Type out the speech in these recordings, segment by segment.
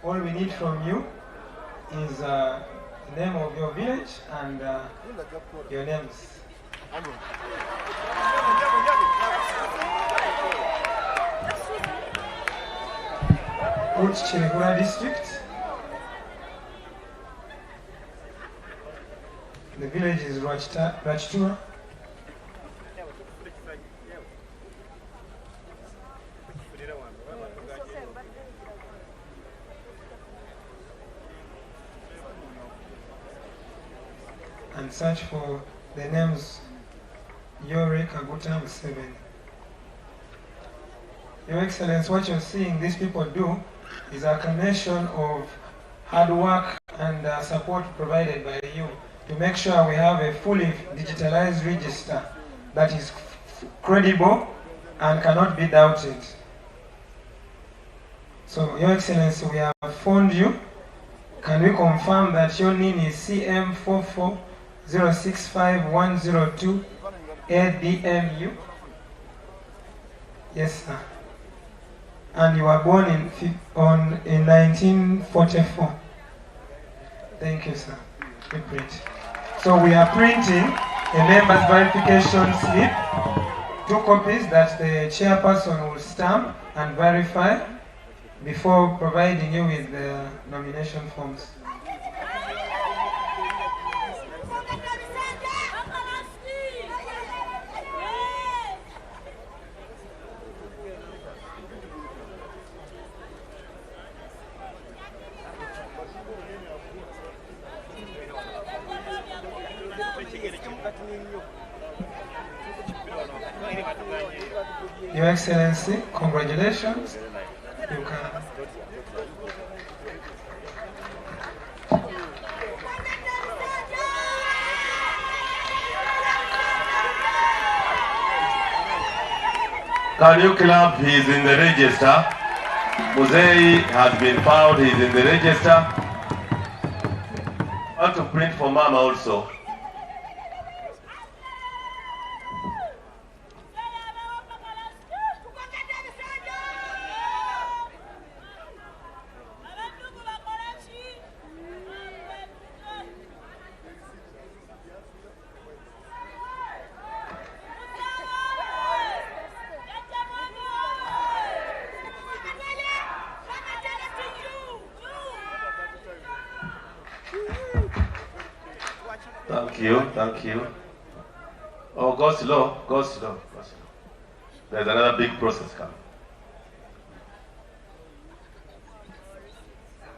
all we need from you is the name of your village and your names. Which Chirigura district? The village is Rachtura. And search for the names Yore Kaguta Museveni. Your Excellency, what you're seeing these people do is a combination of hard work and support provided by you to make sure we have a fully digitalized register that is credible and cannot be doubted. So, Your Excellency, we have phoned you. Can we confirm that your NIN is CM44065-102 ADMU? Yes, sir. And you were born in 1944. Thank you, sir. We print. So we are printing a member's verification slip, 2 copies that the chairperson will stamp and verify before providing you with the nomination forms. Your Excellency, congratulations. You can. Can you clap? He's in the register. Museveni has been found. He's in the register. I want to print for Mama also. Thank you. Oh, go slow. There's another big process coming.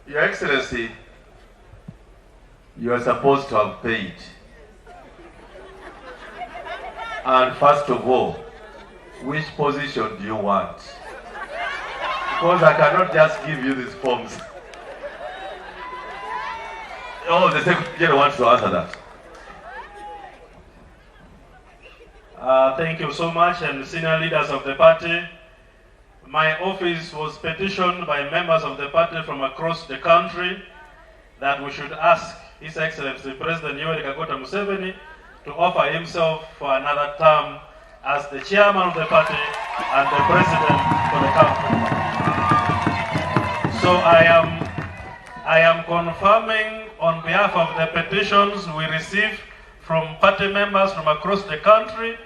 Your Excellency, you are supposed to have paid. And first of all, which position do you want? Because I cannot just give you these forms. Oh, the Secretary wants to answer that. Thank you so much, and senior leaders of the party. My office was petitioned by members of the party from across the country that we should ask His Excellency President Yoweri Kaguta Museveni to offer himself for another term as the chairman of the party and the president for the country. So I am confirming on behalf of the petitions we receive from party members from across the country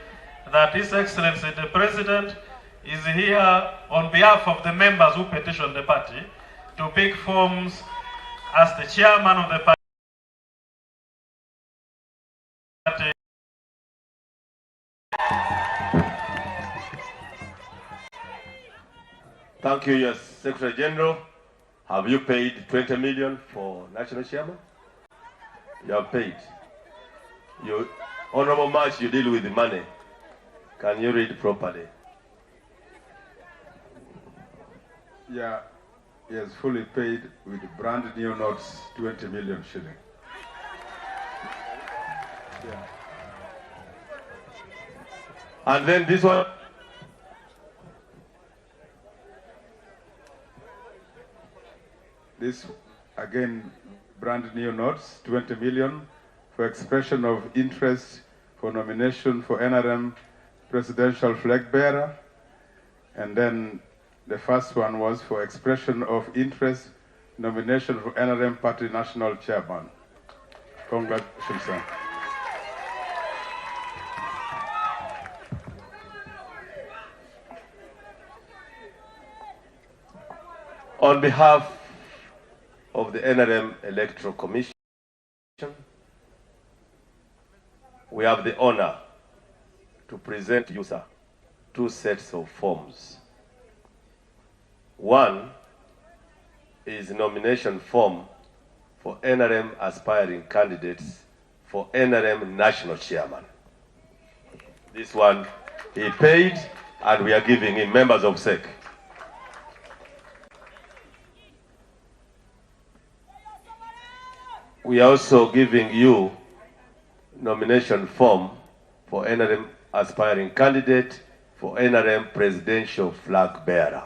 that His Excellency the President is here on behalf of the members who petitioned the party to pick forms as the chairman of the party. Thank you, your Secretary General. Have you paid 20 million for national chairman? You have paid. You, Honorable March, you deal with the money. Can you read properly? Yeah, he has fully paid with brand new notes, 20 million shilling. Yeah. And then this one. This, again, brand new notes, 20 million for expression of interest for nomination for NRM presidential flag bearer. And then the first one was for expression of interest nomination for NRM Party National Chairman. Congratulations, sir. On behalf of the NRM Electoral Commission, we have the honor to present to you, sir, two sets of forms. One is nomination form for NRM aspiring candidates for NRM National Chairman. This one he paid and we are giving him, members of SEC. We are also giving you nomination form for NRM aspiring candidate for NRM presidential flag bearer.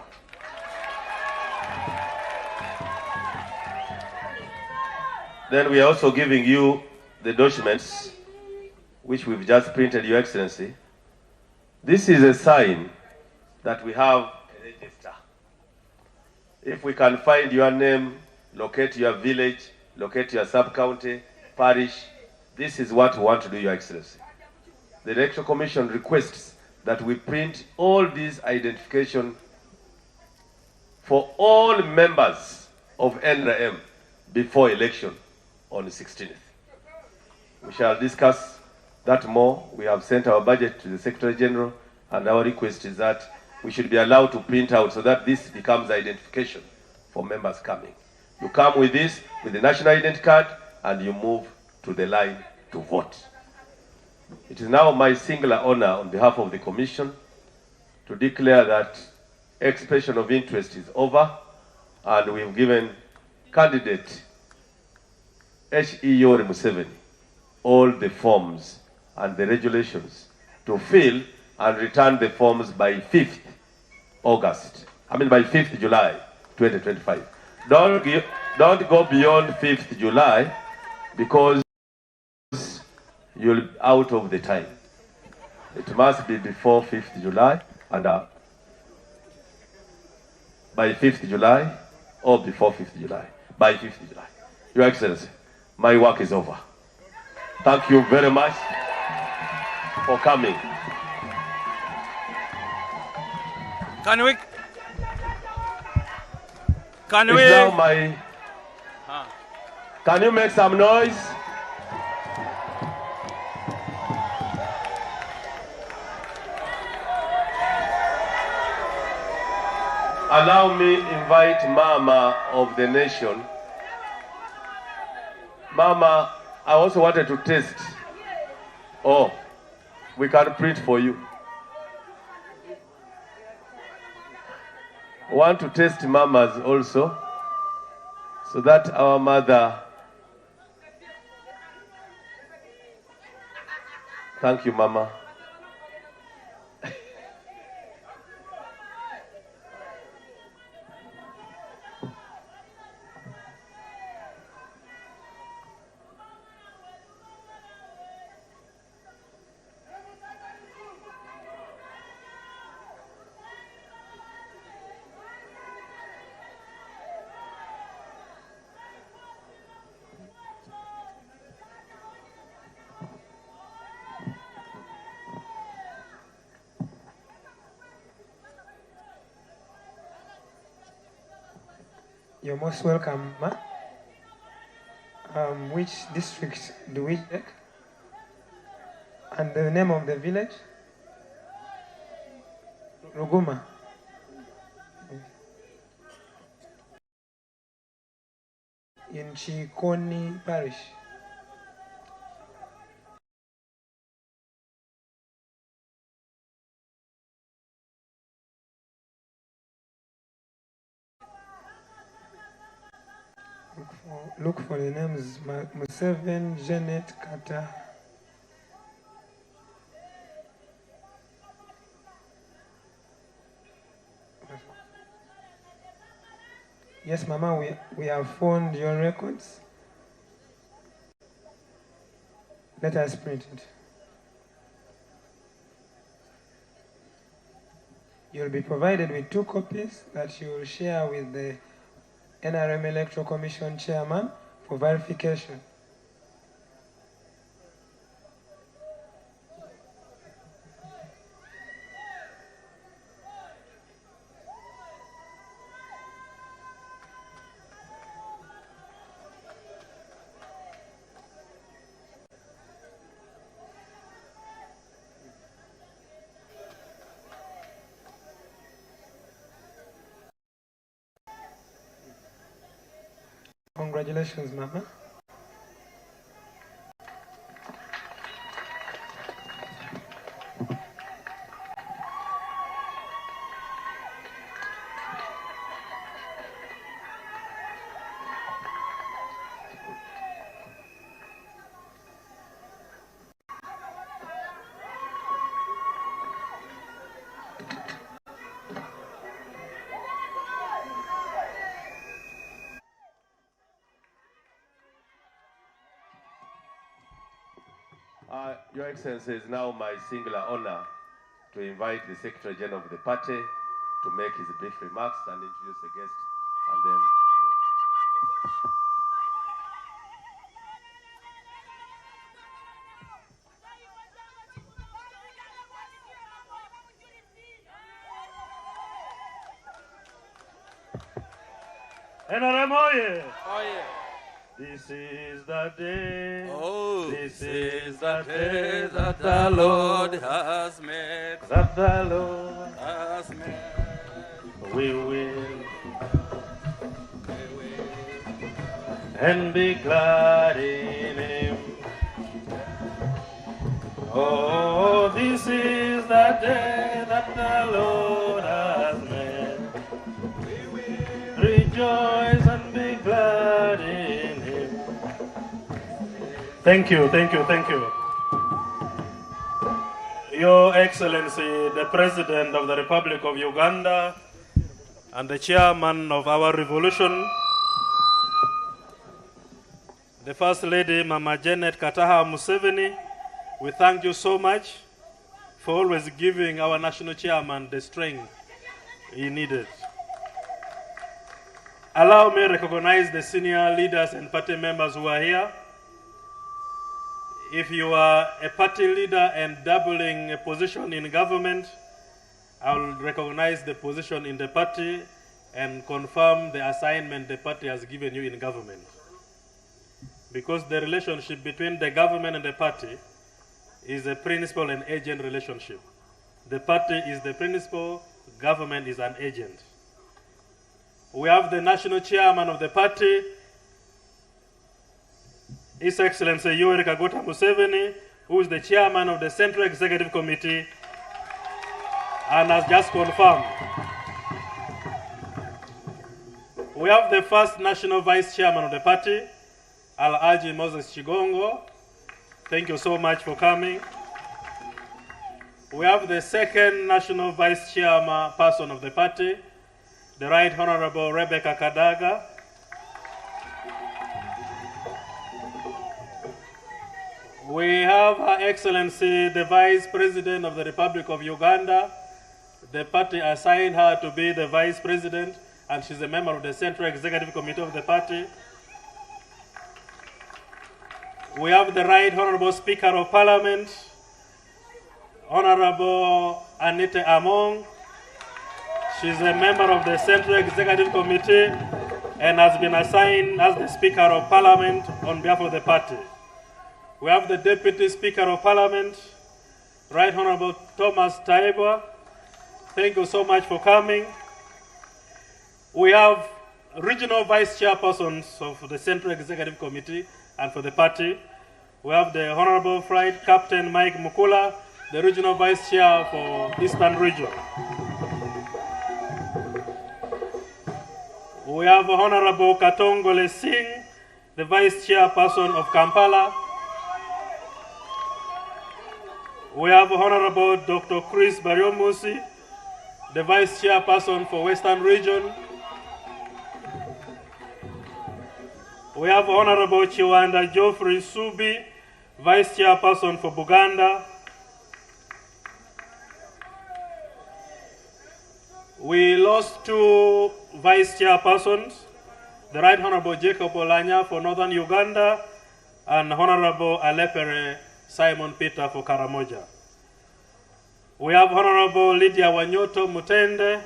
Then we are also giving you the documents which we've just printed, Your Excellency. This is a sign that we have a register. If we can find your name, locate your village, locate your sub-county, parish, this is what we want to do, Your Excellency. The Electoral Commission requests that we print all these identification for all members of NRM before election on the 16th. We shall discuss that more. We have sent our budget to the Secretary General, and our request is that we should be allowed to print out so that this becomes identification for members coming. You come with this, with the national identity card, and you move to the line to vote. It is now my singular honor on behalf of the Commission to declare that expression of interest is over, and we've given candidate H.E. Museveni all the forms and the regulations to fill and return the forms by 5th July 2025. Don't go beyond 5th July because you'll be out of the time. It must be before 5th July and by 5th July or before 5th July. By 5th July. Your Excellency, my work is over. Thank you very much for coming. Can you make some noise? Allow me invite Mama of the nation. Mama, I also wanted to test. Oh, we can print for you. Want to test mamas also, so that our mother. Thank you, Mama. You're most welcome, ma. Which district do we take? And the name of the village? Ruguma. In Chikoni Parish. Look for the names Museveni, Janet, Kata. Yes, Mama, we have found your records. Let us print it. You'll be provided with 2 copies that you will share with the NRM Electoral Commission Chairman for verification. Congratulations, Mama. Your Excellency, it is now my singular honor to invite the Secretary General of the party to make his brief remarks and introduce the guest, and then NRM oye! Oye. This is the day. Oh, this is the day that the Lord has made. that the Lord Has made. we will and be glad in Him. Oh, this is the day that the Lord has made. Rejoice and be glad in Him. Thank you, thank you, thank you. Your Excellency, the President of the Republic of Uganda and the Chairman of our revolution, the First Lady, Mama Janet Kataha Museveni, we thank you so much for always giving our national chairman the strength he needed. Allow me to recognize the senior leaders and party members who are here. If you are a party leader and doubling a position in government, I will recognize the position in the party and confirm the assignment the party has given you in government. Because the relationship between the government and the party is a principal and agent relationship. The party is the principal, government is an agent. We have the national chairman of the party, His Excellency Yoweri Kaguta Museveni, who is the chairman of the Central Executive Committee and has just confirmed. We have the first national vice chairman of the party, Alhaji Moses Chigongo. Thank you so much for coming. We have the second national vice chairperson of the party, the Right Honorable Rebecca Kadaga. We have Her Excellency, the Vice President of the Republic of Uganda. The party assigned her to be the Vice President, and she's a member of the Central Executive Committee of the party. We have the Right Honorable Speaker of Parliament, Honorable Anita Among. She's a member of the Central Executive Committee and has been assigned as the Speaker of Parliament on behalf of the party. We have the Deputy Speaker of Parliament, Right Honorable Thomas Taiba. Thank you so much for coming. We have regional vice chairpersons of the Central Executive Committee and for the party. We have the Honorable Flight Captain Mike Mukula, the regional vice chair for Eastern Region. We have Honorable Katongole Singh, the vice chairperson of Kampala. We have Honorable Dr. Chris Bariomusi, the vice chairperson for Western Region. We have Honorable Chiwanda Geoffrey Subi, vice chairperson for Buganda. We lost two vice chairpersons. the Right Honorable Jacob Olanya for Northern Uganda, and Honorable Alepere Simon Peter for Karamoja. We have Honorable Lydia Wanyoto Mutende,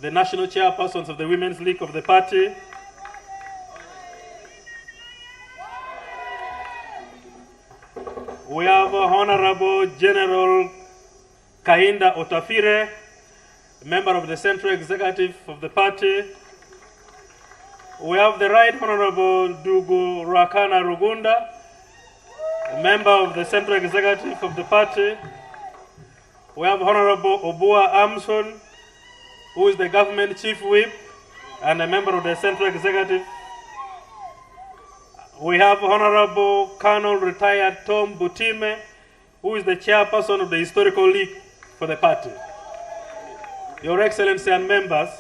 the National Chairperson of the Women's League of the party. We have Honorable General Kahinda Otafire, member of the Central Executive of the party. We have the Right Honorable Dugu Rakana Rugunda, a member of the Central Executive of the party. We have Honorable Obua Amson, who is the Government Chief Whip and a member of the Central Executive. We have Honorable Colonel Retired Tom Butime, who is the Chairperson of the Historical League for the party. Your Excellency and members,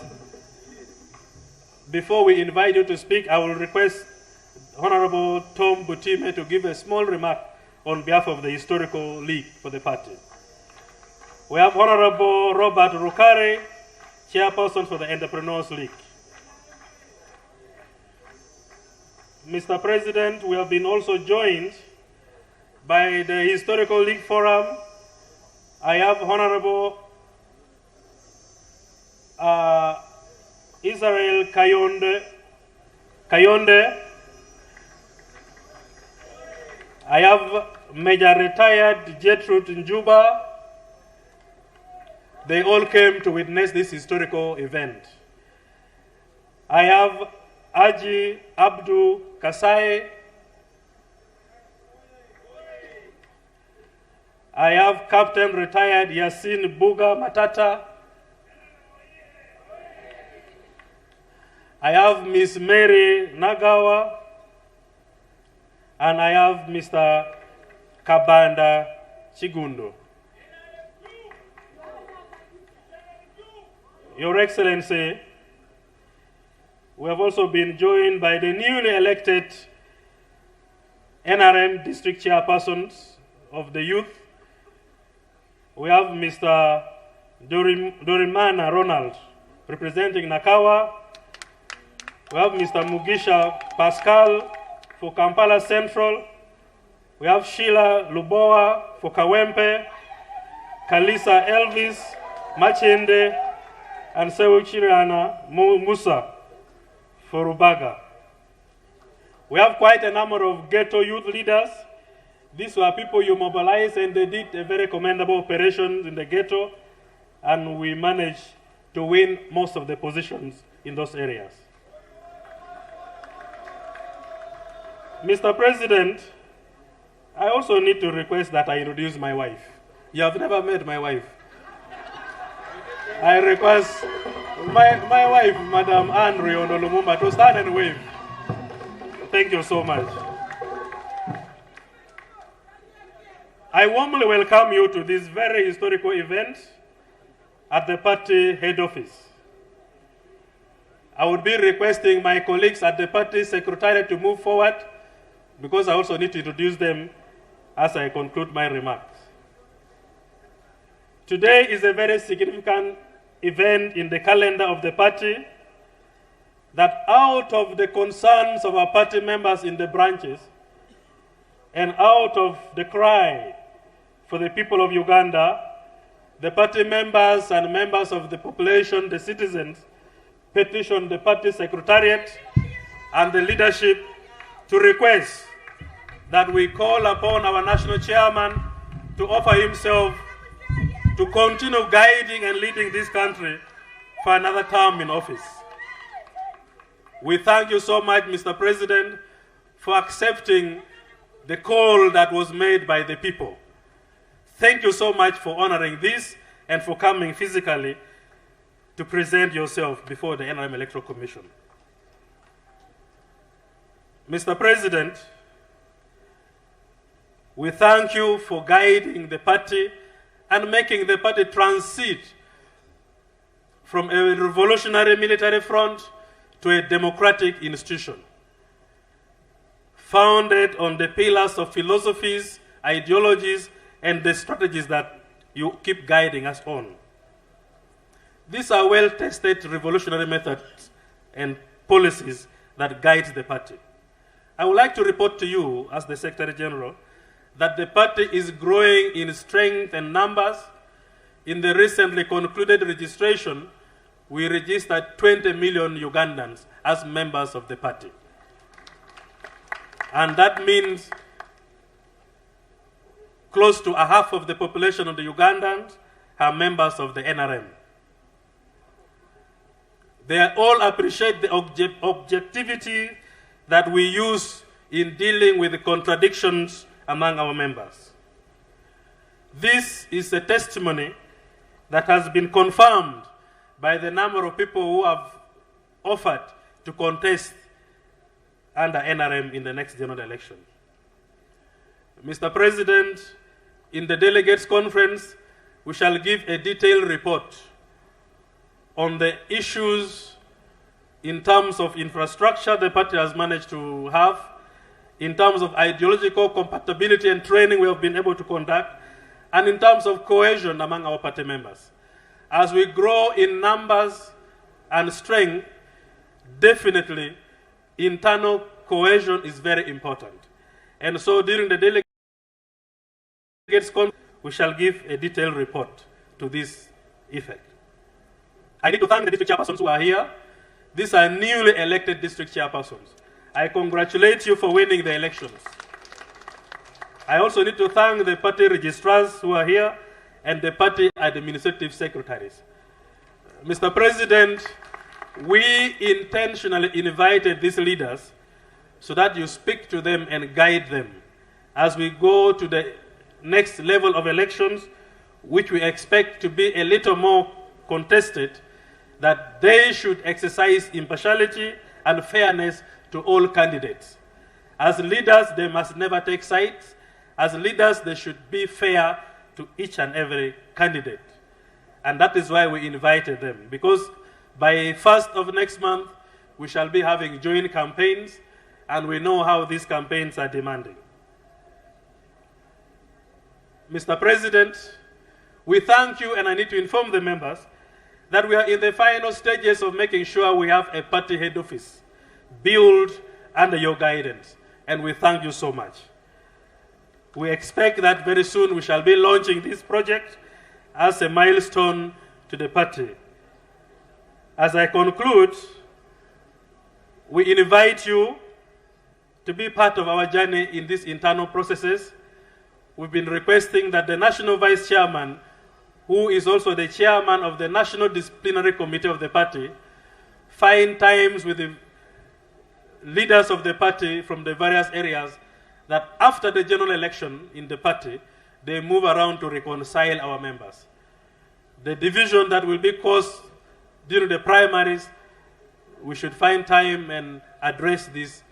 before we invite you to speak, I will request Honorable Tom Butime to give a small remark on behalf of the Historical League for the party. We have Honorable Robert Rukare, Chairperson for the Entrepreneurs League. Mr. President, we have been also joined by the Historical League Forum. I have Honorable Israel Kayonde. I have Major Retired Gertrude Njuba. They all came to witness this historical event. I have Aji Abdu Kasai. I have Captain Retired Yasin Buga Matata. I have Miss Mary Nagawa. And I have Mr. Kabanda Chigundo. Your Excellency, we have also been joined by the newly elected NRM district chairpersons of the youth. We have Mr. Dorimana Ronald representing Nakawa. We have Mr. Mugisha Pascal for Kampala Central. We have Sheila Luboa for Kawempe, Kalisa Elvis, Machende, and Sewuchiriana Musa for Rubaga. We have quite a number of ghetto youth leaders. These were people you mobilized, and they did a very commendable operations in the ghetto, and we managed to win most of the positions in those areas. Mr. President, I also need to request that I introduce my wife. You have never met my wife. I request my wife, Madam Anne Riondo Lumumba, to start and wave. Thank you so much. I warmly welcome you to this very historical event at the party head office. I would be requesting my colleagues at the party secretariat to move forward, because I also need to introduce them as I conclude my remarks. Today is a very significant event in the calendar of the party, that out of the concerns of our party members in the branches and out of the cry for the people of Uganda, the party members and members of the population, the citizens, petitioned the party secretariat and the leadership to request that we call upon our national chairman to offer himself to continue guiding and leading this country for another term in office. We thank you so much, Mr. President, for accepting the call that was made by the people. Thank you so much for honoring this and for coming physically to present yourself before the NRM Electoral Commission. Mr. President, we thank you for guiding the party and making the party transit from a revolutionary military front to a democratic institution, founded on the pillars of philosophies, ideologies, and the strategies that you keep guiding us on. These are well-tested revolutionary methods and policies that guides the party. I would like to report to you, as the Secretary General, that the party is growing in strength and numbers. In the recently concluded registration, we registered 20 million Ugandans as members of the party. And that means close to a half of the population of the Ugandans are members of the NRM. They all appreciate the objectivity that we use in dealing with the contradictions among our members. This is a testimony that has been confirmed by the number of people who have offered to contest under NRM in the next general election. Mr. President, in the delegates conference, we shall give a detailed report on the issues in terms of infrastructure the party has managed to have, in terms of ideological compatibility and training we have been able to conduct, and in terms of cohesion among our party members. As we grow in numbers and strength, definitely internal cohesion is very important. And so during the delegates conference, we shall give a detailed report to this effect. I need to thank the district chairpersons who are here. These are newly elected district chairpersons. I congratulate you for winning the elections. I also need to thank the party registrars who are here and the party administrative secretaries. Mr. President, we intentionally invited these leaders so that you speak to them and guide them as we go to the next level of elections, which we expect to be a little more contested, that they should exercise impartiality and fairness to all candidates. As leaders, they must never take sides. As leaders, they should be fair to each and every candidate. And that is why we invited them, because by 1st of next month, we shall be having joint campaigns, and we know how these campaigns are demanding. Mr. President, we thank you, and I need to inform the members that we are in the final stages of making sure we have a party head office built under your guidance, and we thank you so much. We expect that very soon we shall be launching this project as a milestone to the party. As I conclude, we invite you to be part of our journey in these internal processes. We've been requesting that the National Vice Chairman, who is also the chairman of the National Disciplinary Committee of the party, find times with the leaders of the party from the various areas that after the general election in the party, they move around to reconcile our members. The division that will be caused during the primaries, we should find time and address this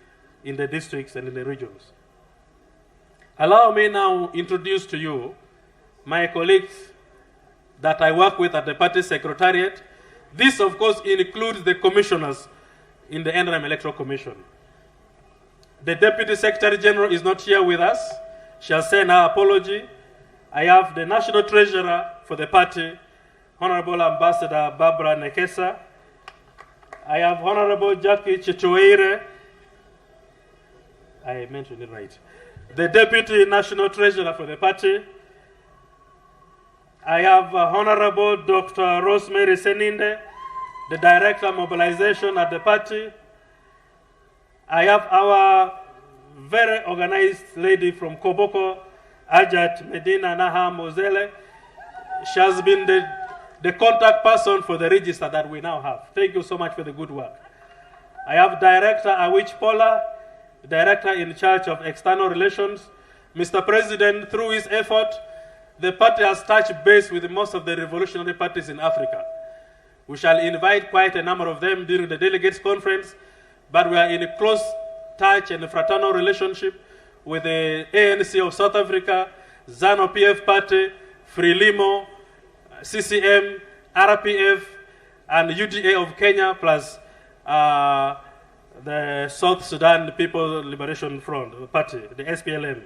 in the districts and in the regions. Allow me now to introduce to you my colleagues that I work with at the party secretariat. This, of course, includes the commissioners in the NRM Electoral Commission. The Deputy Secretary General is not here with us. She has sent her apology. I have the National Treasurer for the party, Honorable Ambassador Barbara Nekesa. I have Honorable Jackie Chitoeire. I mentioned it right. The Deputy National Treasurer for the party. I have Honorable Dr. Rosemary Seninde, the Director of Mobilization at the party. I have our very organized lady from Koboko, Ajat Medina Naha Mozele. She has been the contact person for the register that we now have. Thank you so much for the good work. I have Director Awich Pola, Director in charge of External Relations. Mr. President, through his effort, the party has touched base with most of the revolutionary parties in Africa. We shall invite quite a number of them during the delegates conference, but we are in a close touch and fraternal relationship with the ANC of South Africa, ZANU-PF Party, Frelimo, CCM, RPF, and UDA of Kenya, plus the South Sudan People Liberation Front Party, the SPLM.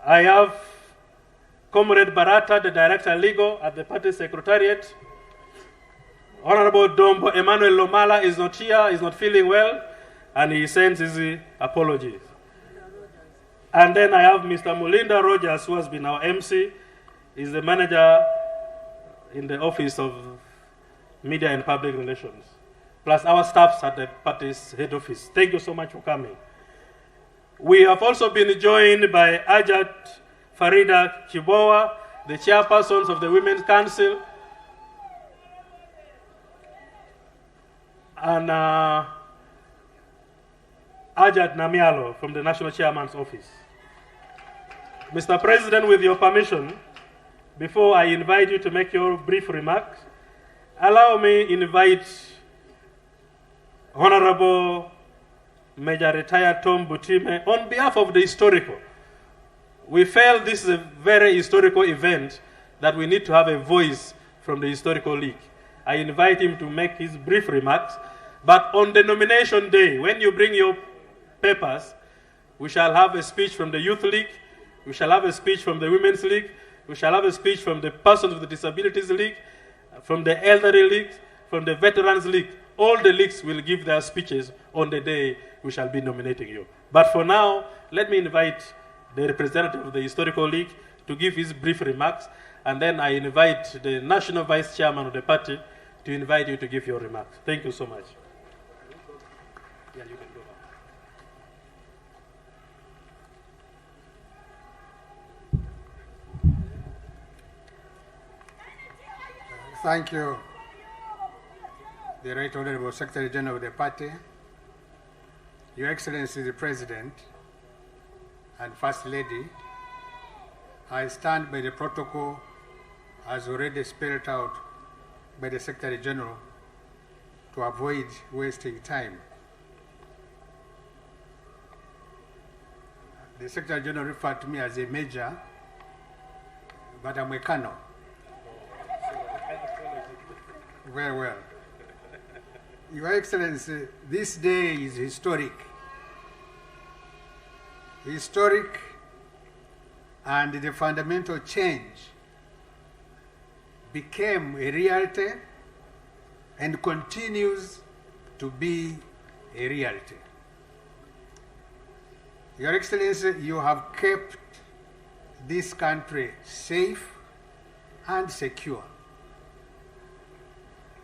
I have Comrade Barata, the Director Legal at the Party Secretariat. Honorable Dombo Emmanuel Lomala is not here, is not feeling well, and he sends his apologies. And then I have Mr. Mulinda Rogers, who has been our MC. He's the manager in the Office of Media and Public Relations, plus our staffs at the party's head office. Thank you so much for coming. We have also been joined by Ajat Farida Chibowa, the chairpersons of the Women's Council, and Ajat Namialo from the National Chairman's Office. Mr. President, with your permission, before I invite you to make your brief remarks, allow me invite Honorable Major Retired Tom Butime on behalf of the historical. We felt this is a very historical event that we need to have a voice from the Historical League. I invite him to make his brief remarks, but on the nomination day, when you bring your papers, we shall have a speech from the Youth League, we shall have a speech from the Women's League, we shall have a speech from the Persons with Disabilities League, from the Elderly League, from the Veterans League. All the leagues will give their speeches on the day we shall be nominating you. But for now, let me invite the representative of the Historical League to give his brief remarks, and then I invite the National Vice Chairman of the party to invite you to give your remarks. Thank you so much. Yeah, you can go back. Thank you, the Right Honorable Secretary General of the party, Your Excellency the President and First Lady. I stand by the protocol as already spelled out by the Secretary General to avoid wasting time. The Secretary General referred to me as a major, but I'm a colonel. Very well. Your Excellency, this day is historic. Historic, and the fundamental change became a reality and continues to be a reality. Your Excellency, you have kept this country safe and secure.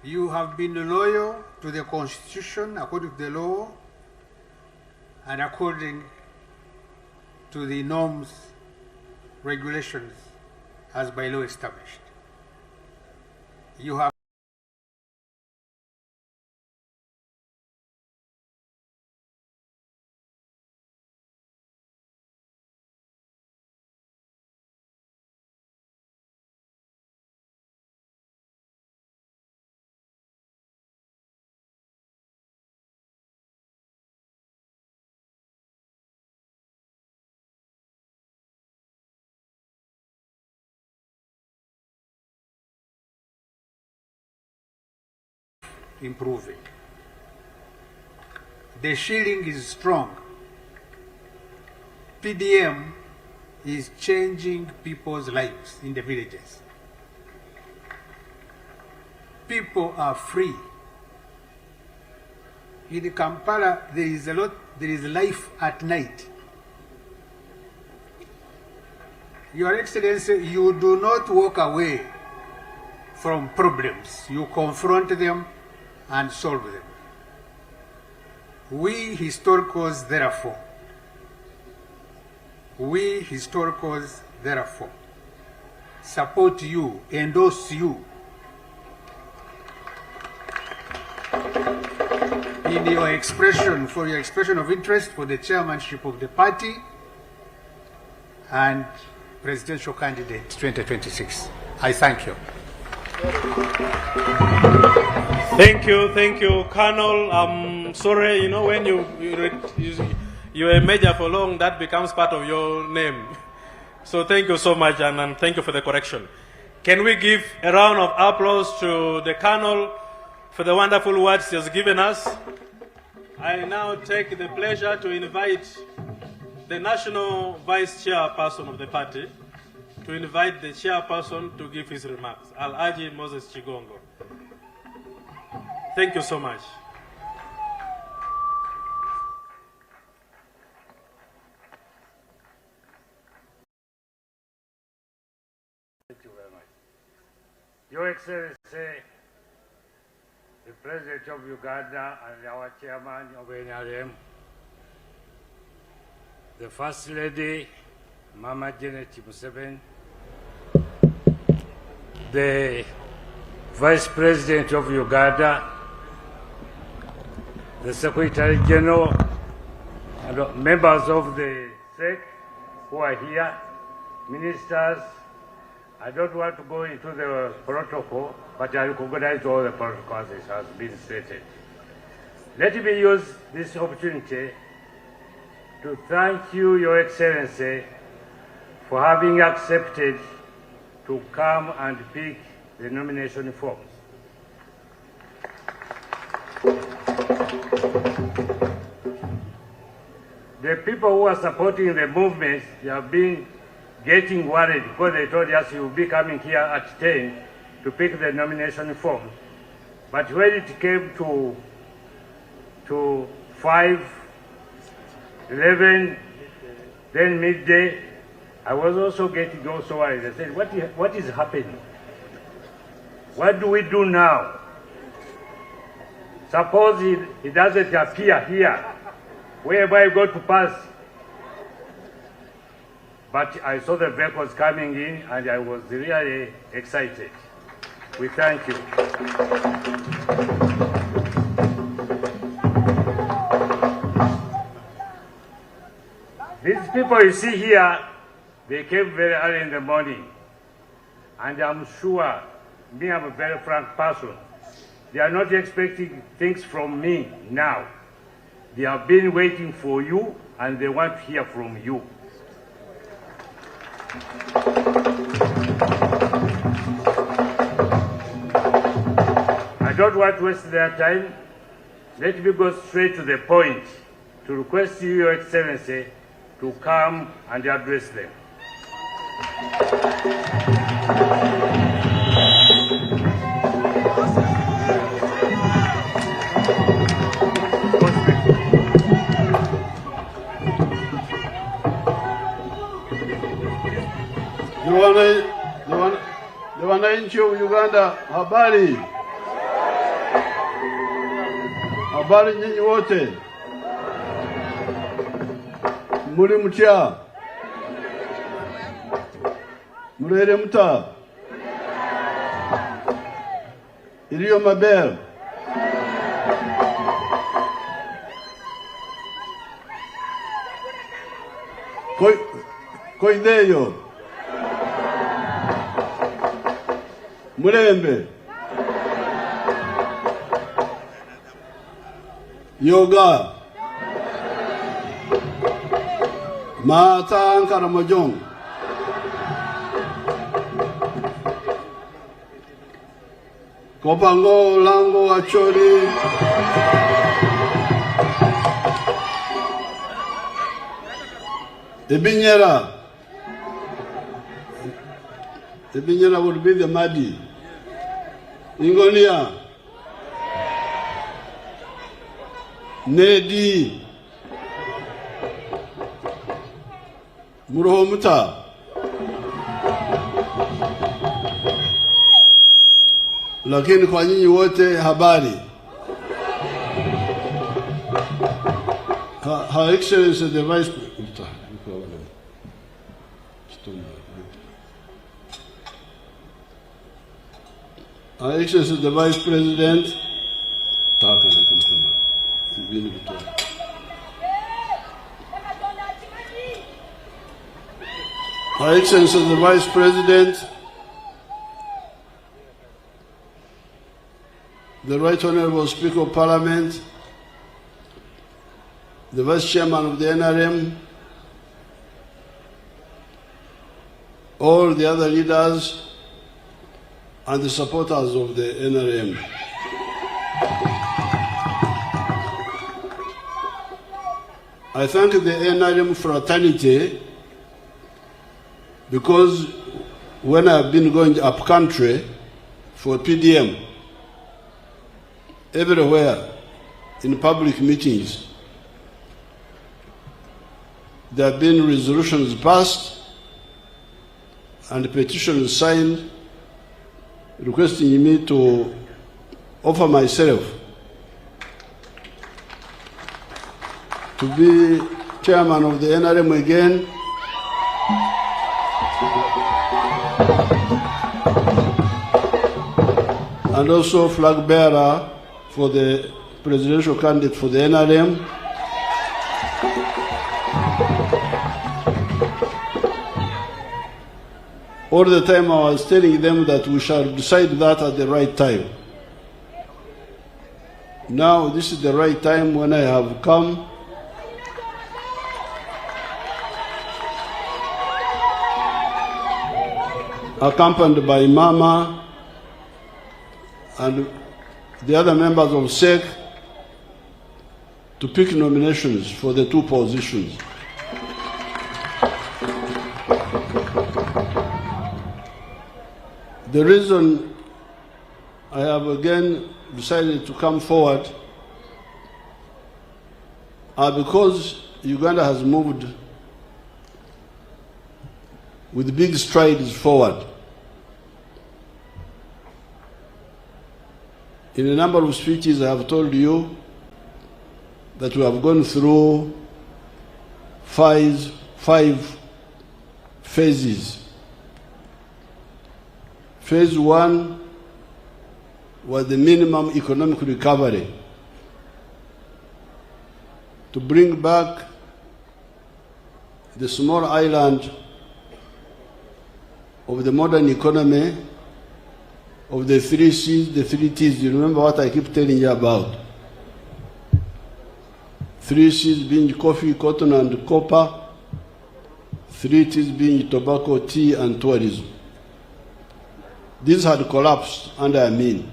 You have been loyal to the Constitution according to the law and according to the norms, regulations as by law established. You have improving. The shilling is strong. PDM is changing people's lives in the villages. People are free. In Kampala, there is life at night. Your Excellency, you do not walk away from problems. You confront them and solve them. We historicals, therefore, support you, endorse you in your expression, for your expression of interest for the chairmanship of the party and presidential candidate 2026. I thank you. Thank you, Colonel. I'm sorry, you know, when you're a major for long, that becomes part of your name. So thank you so much, and thank you for the correction. Can we give a round of applause to the Colonel for the wonderful words he has given us? I now take the pleasure to invite the National Vice Chairperson of the party to invite the chairperson to give his remarks. Alhaji Moses Chigongo. Thank you so much. Thank you very much. Your Excellency, the President of Uganda and our Chairman of NRM, the First Lady, Mama Janet Museveni, the Vice President of Uganda, the Secretary General, and members of the SEC who are here, ministers. I don't want to go into the protocol, but I recognize all the protocols as has been stated. Let me use this opportunity to thank you, Your Excellency, for having accepted to come and pick the nomination forms. The people who are supporting the movement, they have been getting worried because they told us you will be coming here at 10 to pick the nomination form. But when it came to 5, 11, then midday, I was also getting also worried. I said, what is happening? What do we do now? Suppose he doesn't appear here, where am I going to pass? But I saw the vehicles coming in and I was really excited. We thank you. These people you see here, they came very early in the morning. And I'm sure, me, I'm a very frank person. They are not expecting things from me now. They have been waiting for you and they want to hear from you. I don't want to waste their time. Let me go straight to the point to request you, Your Excellency, to come and address them. Wananchi wa Uganda, habari. Habari nyinyi wote. Muri mutya. Murere muta. Iliyo mabel. Koideyo. Mulembe. Yoga. Mata Ankara Mojong. Kopango Lango Achori. Ebinyera. Ebinyera would be the Madi. Ingolia. Nedi. Murohomuta. Lakini kwa nyinyi wote habari. Her Excellency the Vice President. Her Excellency the Vice President. Her Excellency the Vice President, the Right Honorable Speaker of Parliament, the Vice Chairman of the NRM, all the other leaders, and the supporters of the NRM. I thank the NRM fraternity because when I've been going up country for PDM, everywhere in public meetings. There have been resolutions passed and petitions signed requesting me to offer myself to be chairman of the NRM again, and also flag bearer for the presidential candidate for the NRM. All the time I was telling them that we shall decide that at the right time. Now this is the right time when I have come accompanied by Mama and the other members of SEC to pick nominations for the two positions. The reason I have again decided to come forward are because Uganda has moved with big strides forward. In a number of speeches I have told you that we have gone through five phases. Phase 1 was the minimum economic recovery, to bring back the small island of the modern economy, of the 3 C's, the 3 T's. You remember what I keep telling you about? 3 C's being coffee, cotton, and copper. 3 T's being tobacco, tea, and tourism. These had collapsed under Amin.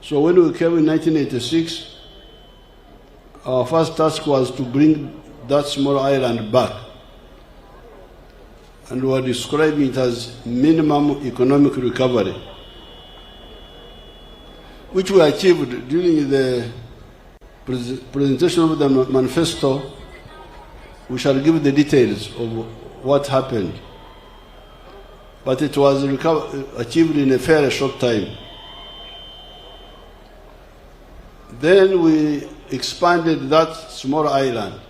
So when we came in 1986, our first task was to bring that small island back. And we were describing it as minimum economic recovery, which we achieved during the presentation of the manifesto. We shall give the details of what happened. But it was achieved in a fairly short time. Then we expanded that small island.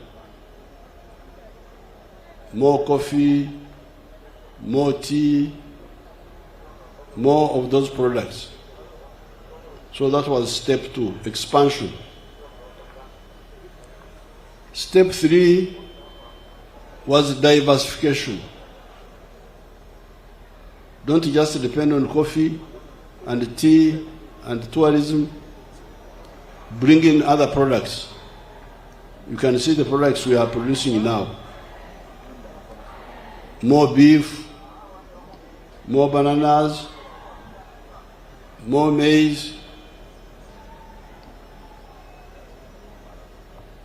More coffee, more tea, more of those products. So that was step 2, expansion. Step 3 was diversification. Don't just depend on coffee and tea and tourism. Bring in other products. You can see the products we are producing now. More beef, more bananas, more maize,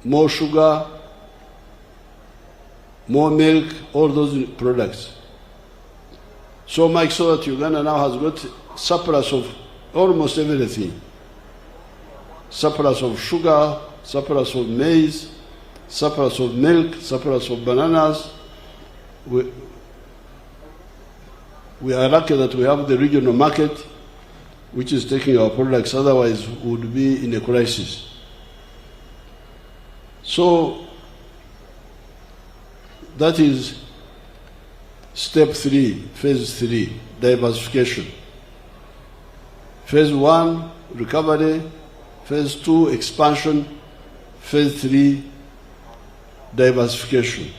more sugar, more milk, all those products. So much so that Uganda now has got surplus of almost everything. Surplus of sugar, surplus of maize, surplus of milk, surplus of bananas. We are lucky that we have the regional market, which is taking our products, otherwise we would be in a crisis. So that is step 3, phase 3, diversification. Phase 1, recovery. Phase 2, expansion. Phase 3, diversification.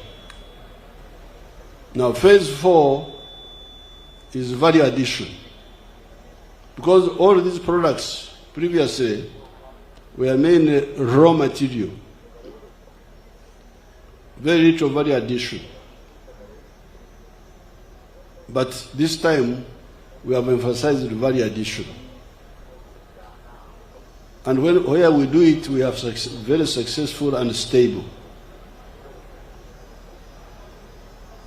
Now, phase 4 is value addition. Because all these products previously were mainly raw material. Very little value addition. But this time, we have emphasized value addition. And where we do it, we are very successful and stable.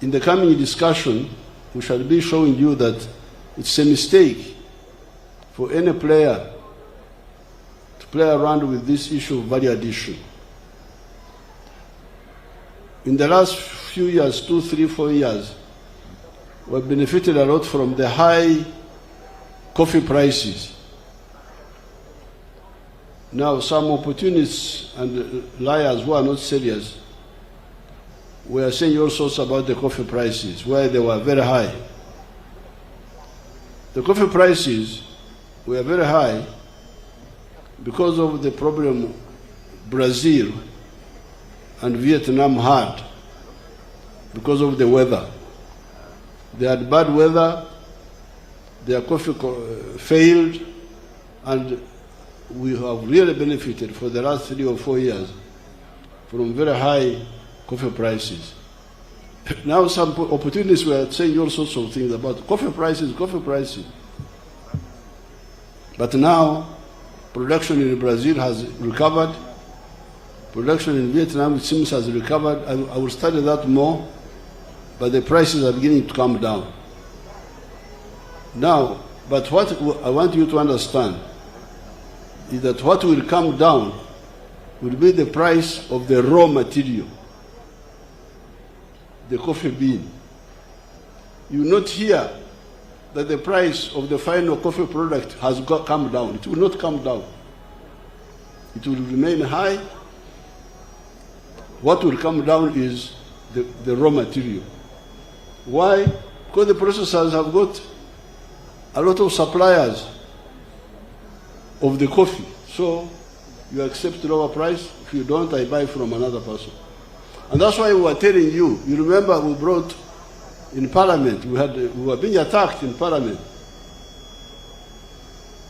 In the coming discussion, we shall be showing you that it's a mistake for any player play around with this issue of value addition. In the last few years, 2, 3, 4 years, we've benefited a lot from the high coffee prices. Now, some opportunists and liars who are not serious were saying all sorts about the coffee prices, where they were very high. The coffee prices were very high because of the problem Brazil and Vietnam had because of the weather. They had bad weather, their coffee failed, and we have really benefited for the last 3 or 4 years from very high coffee prices. Now some opportunists were saying all sorts of things about coffee prices. But now production in Brazil has recovered. Production in Vietnam, it seems, has recovered. I will study that more, but the prices are beginning to come down. Now, but what I want you to understand is that what will come down will be the price of the raw material, the coffee bean. You will not hear that the price of the final coffee product has come down. It will not come down. It will remain high. What will come down is the raw material. Why? Because the processors have got a lot of suppliers of the coffee. So you accept lower price. If you don't, I buy from another person. And that's why we were telling you. You remember we brought in Parliament, we were being attacked in Parliament.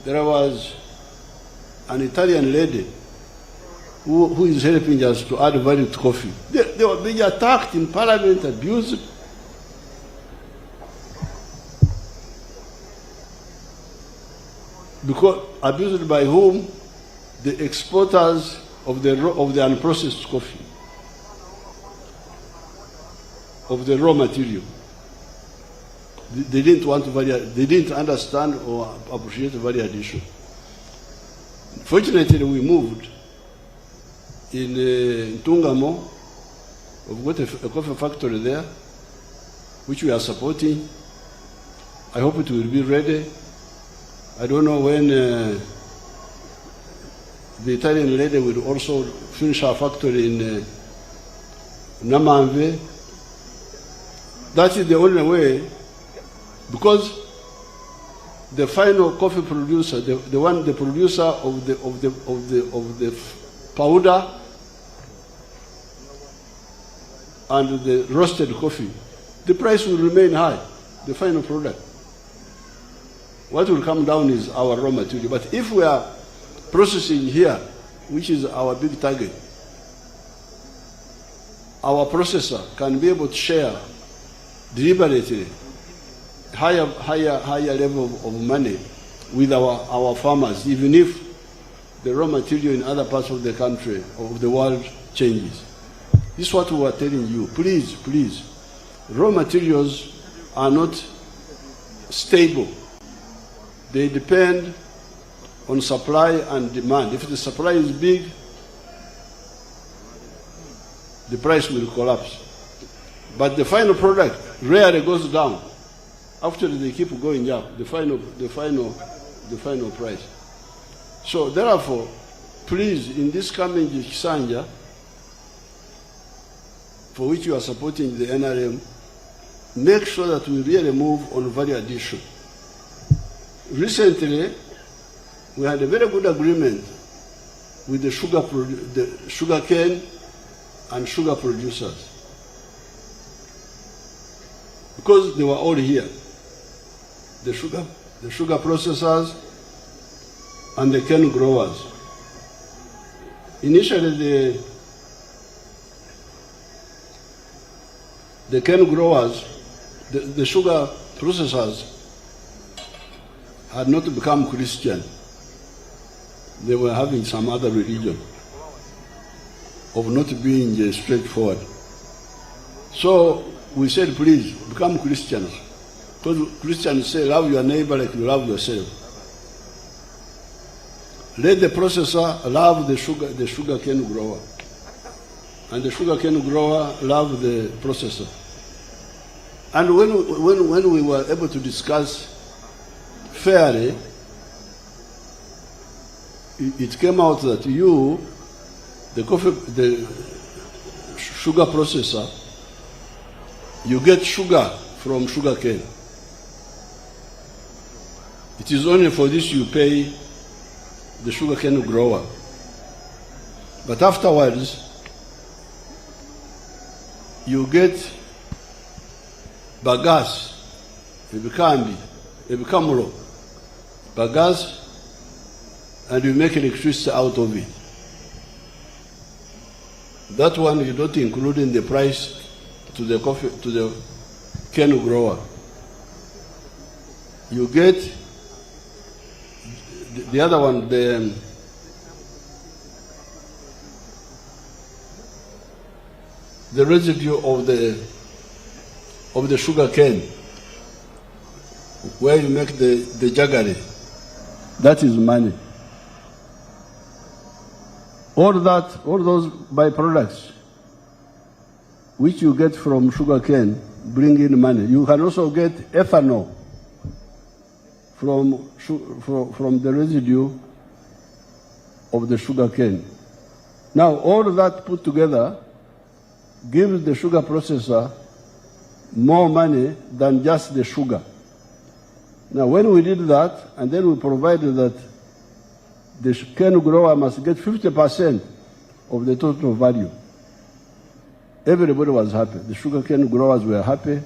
There was an Italian lady who is helping us to add value to coffee. They were being attacked in Parliament, abused. Because abused by whom? The exporters of the unprocessed coffee, of the raw material. They didn't want they didn't understand or appreciate value addition. Fortunately, we moved in Tungamo. We've got a coffee factory there, which we are supporting. I hope it will be ready. I don't know when the Italian lady will also finish her factory in Namamve. That is the only way, because the final coffee producer, the producer of the powder and the roasted coffee, the price will remain high, the final product. What will come down is our raw material. But if we are processing here, which is our big target, our processor can be able to share deliberately higher level of money with our farmers, even if the raw material in other parts of the country, of the world, changes. This is what we are telling you. Please, raw materials are not stable. They depend on supply and demand. If the supply is big, the price will collapse. But the final product rarely goes down. After they keep going up, the final price. So therefore, please, in this coming Kisanja, for which you are supporting the NRM, make sure that we really move on value addition. Recently, we had a very good agreement with the sugar cane and sugar producers, because they were all here. The sugar processors and the cane growers. Initially, the cane growers, the sugar processors had not become Christian. They were having some other religion of not being straightforward. So we said, please, become Christians. Because Christians say, love your neighbor like you love yourself. let the processor love the sugar cane grower, and the sugar cane grower love the processor. And when we were able to discuss fairly, it came out that you, the sugar processor, you get sugar from sugar cane. It is only for this you pay the sugar cane grower. But afterwards, you get bagasse, ebikamuro, bagasse, and you make electricity out of it. That one you don't include in the price to the cane grower. You get the other one, the residue of the sugar cane, where you make the jaggery. That is money. All those byproducts which you get from sugar cane bring in money. You can also get ethanol from the residue of the sugar cane. Now, all that put together gives the sugar processor more money than just the sugar. Now, when we did that, and then we provided that the cane grower must get 50% of the total value, everybody was happy. The sugar cane growers were happy.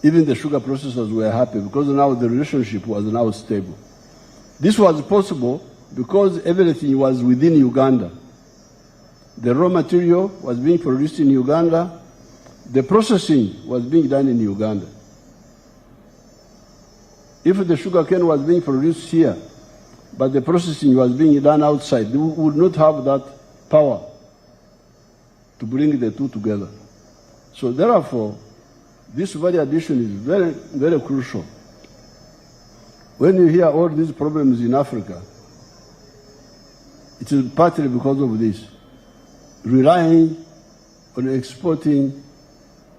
Even the sugar processors were happy because now the relationship was now stable. This was possible because everything was within Uganda. The raw material was being produced in Uganda. The processing was being done in Uganda. If the sugar cane was being produced here, but the processing was being done outside, we would not have that power to bring the two together. So therefore, this value addition is very, very crucial. When you hear all these problems in Africa, it is partly because of this, relying on exporting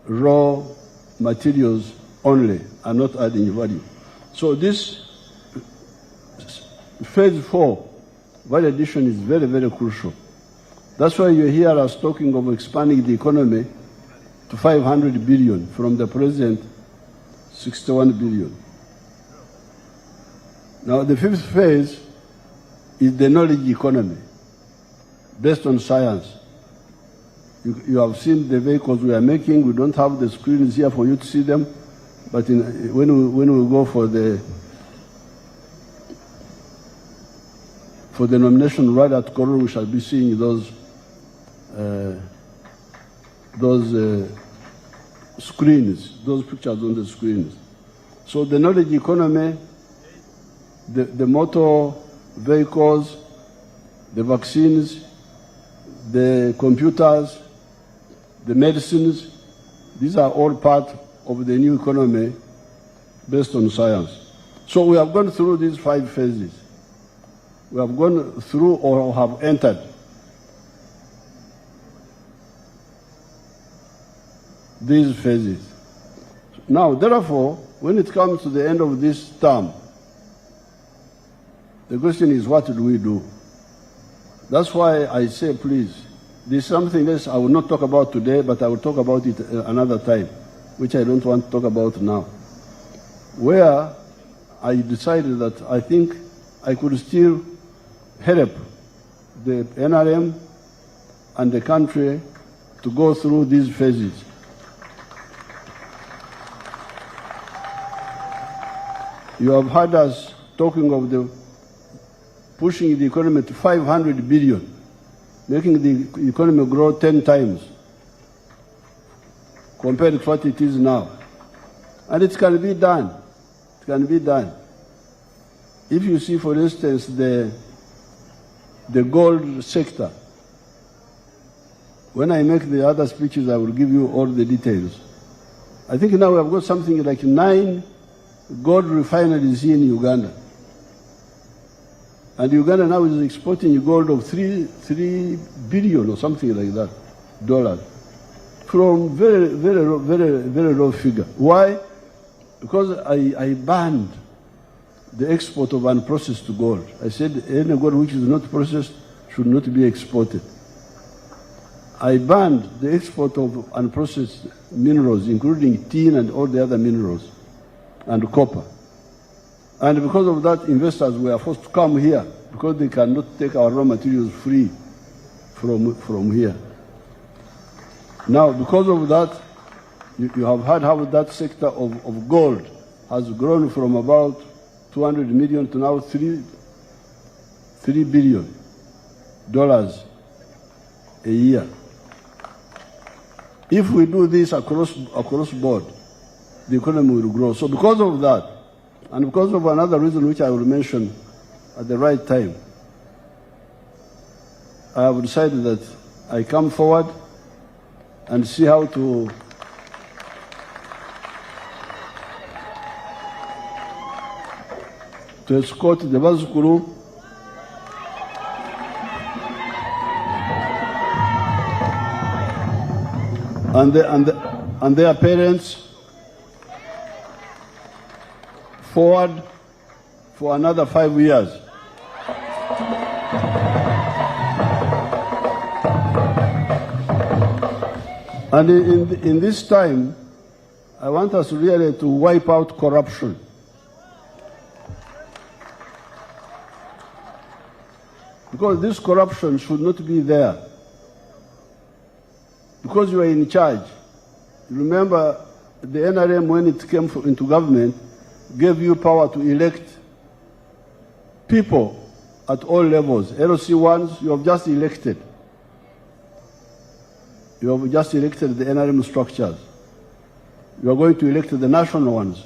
raw materials only and not adding value. So this phase 4 value addition is very, very crucial. That's why you hear us talking of expanding the economy to 500 billion from the present 61 billion. Now the 5th phase is the knowledge economy based on science. You have seen the vehicles we are making. We don't have the screens here for you to see them, but when we go for the nomination right at Akaruuru, we shall be seeing those screens, those pictures on the screens. So the knowledge economy, the motor vehicles, the vaccines, the computers, the medicines, these are all part of the new economy based on science. So we have gone through these 5 phases. We have gone through or have entered these phases. Now, therefore, when it comes to the end of this term, the question is, what do we do? That's why I say, please, there's something else I will not talk about today, but I will talk about it another time, which I don't want to talk about now, where I decided that I think I could still help the NRM and the country to go through these phases. You have heard us talking of pushing the economy to 500 billion, making the economy grow 10 times compared to what it is now. And it can be done. It can be done. If you see, for instance, the gold sector, when I make the other speeches, I will give you all the details. I think now we have got something like 9 gold refineries here in Uganda. And Uganda now is exporting gold of 3 billion or something like that, dollars, from very low figure. Why? Because I banned the export of unprocessed gold. I said any gold which is not processed should not be exported. I banned the export of unprocessed minerals, including tin and all the other minerals, and copper. And because of that, investors were forced to come here because they cannot take our raw materials free from here. Now, because of that, you have heard how that sector of gold has grown from about 200 million to now $3 billion a year. If we do this across board, the economy will grow. So because of that, and because of another reason which I will mention at the right time, I have decided that I come forward and see how to escort the Zuku and their parents forward for another 5 years. And in this time, I want us really to wipe out corruption. Because this corruption should not be there. Because you are in charge. Remember, the NRM, when it came into government, gave you power to elect people at all levels. LOC1s, you have just elected. You have just elected the NRM structures. You are going to elect the national ones.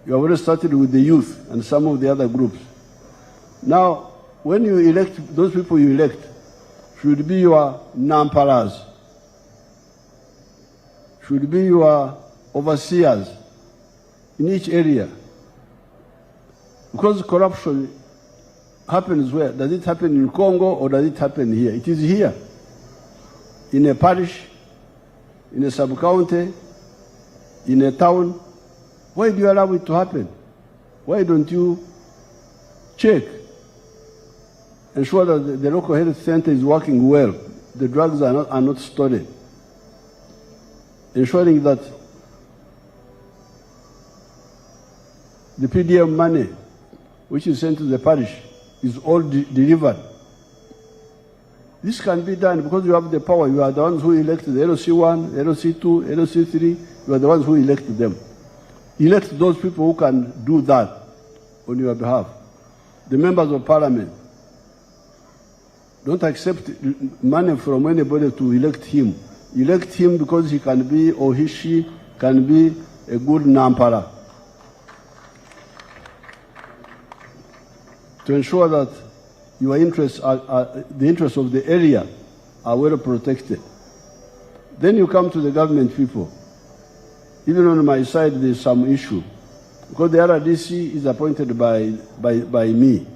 You have already started with the youth and some of the other groups. Now, when you elect, those people you elect should be your namparas, should be your overseers in each area. Because corruption happens where? Does it happen in Congo or does it happen here? It is here. In a parish, in a sub-county, in a town. Why do you allow it to happen? Why don't you check? Ensure that the local health center is working well. The drugs are not stolen. Ensuring that the PDM money, which is sent to the parish, is all delivered. This can be done because you have the power. You are the ones who elected the LOC1, LOC2, LOC3. You are the ones who elected them. Elect those people who can do that on your behalf. The members of parliament. Don't accept money from anybody to elect him. Elect him because he can be, or she can be, a good nampara. To ensure that your interests the interests of the area are well protected. Then you come to the government people. Even on my side, there's some issue. Because the RDC is appointed by me.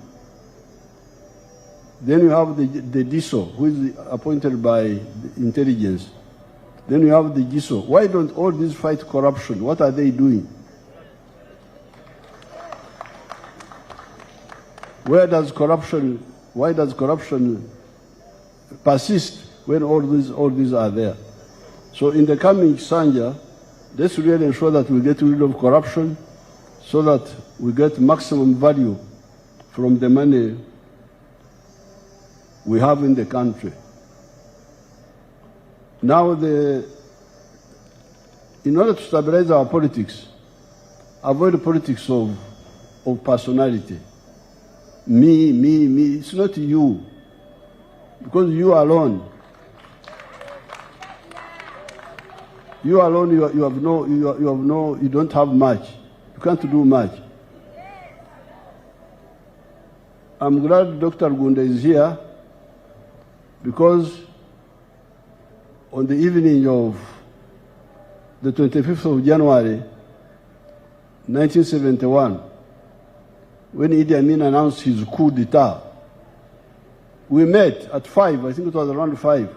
Then you have the DISO, who is appointed by the intelligence. Then you have the GISO. Why don't all these fight corruption? What are they doing? Why does corruption persist when all these are there? So in the coming Sanja, let's really ensure that we get rid of corruption so that we get maximum value from the money we have in the country. Now, in order to stabilize our politics, avoid the politics of personality. Me, it's not you. Because you alone, you don't have much. You can't do much. I'm glad Dr. Gunda is here because on the evening of the 25th of January, 1971, when Idi Amin announced his coup d'etat. We met at 5, I think it was around 5.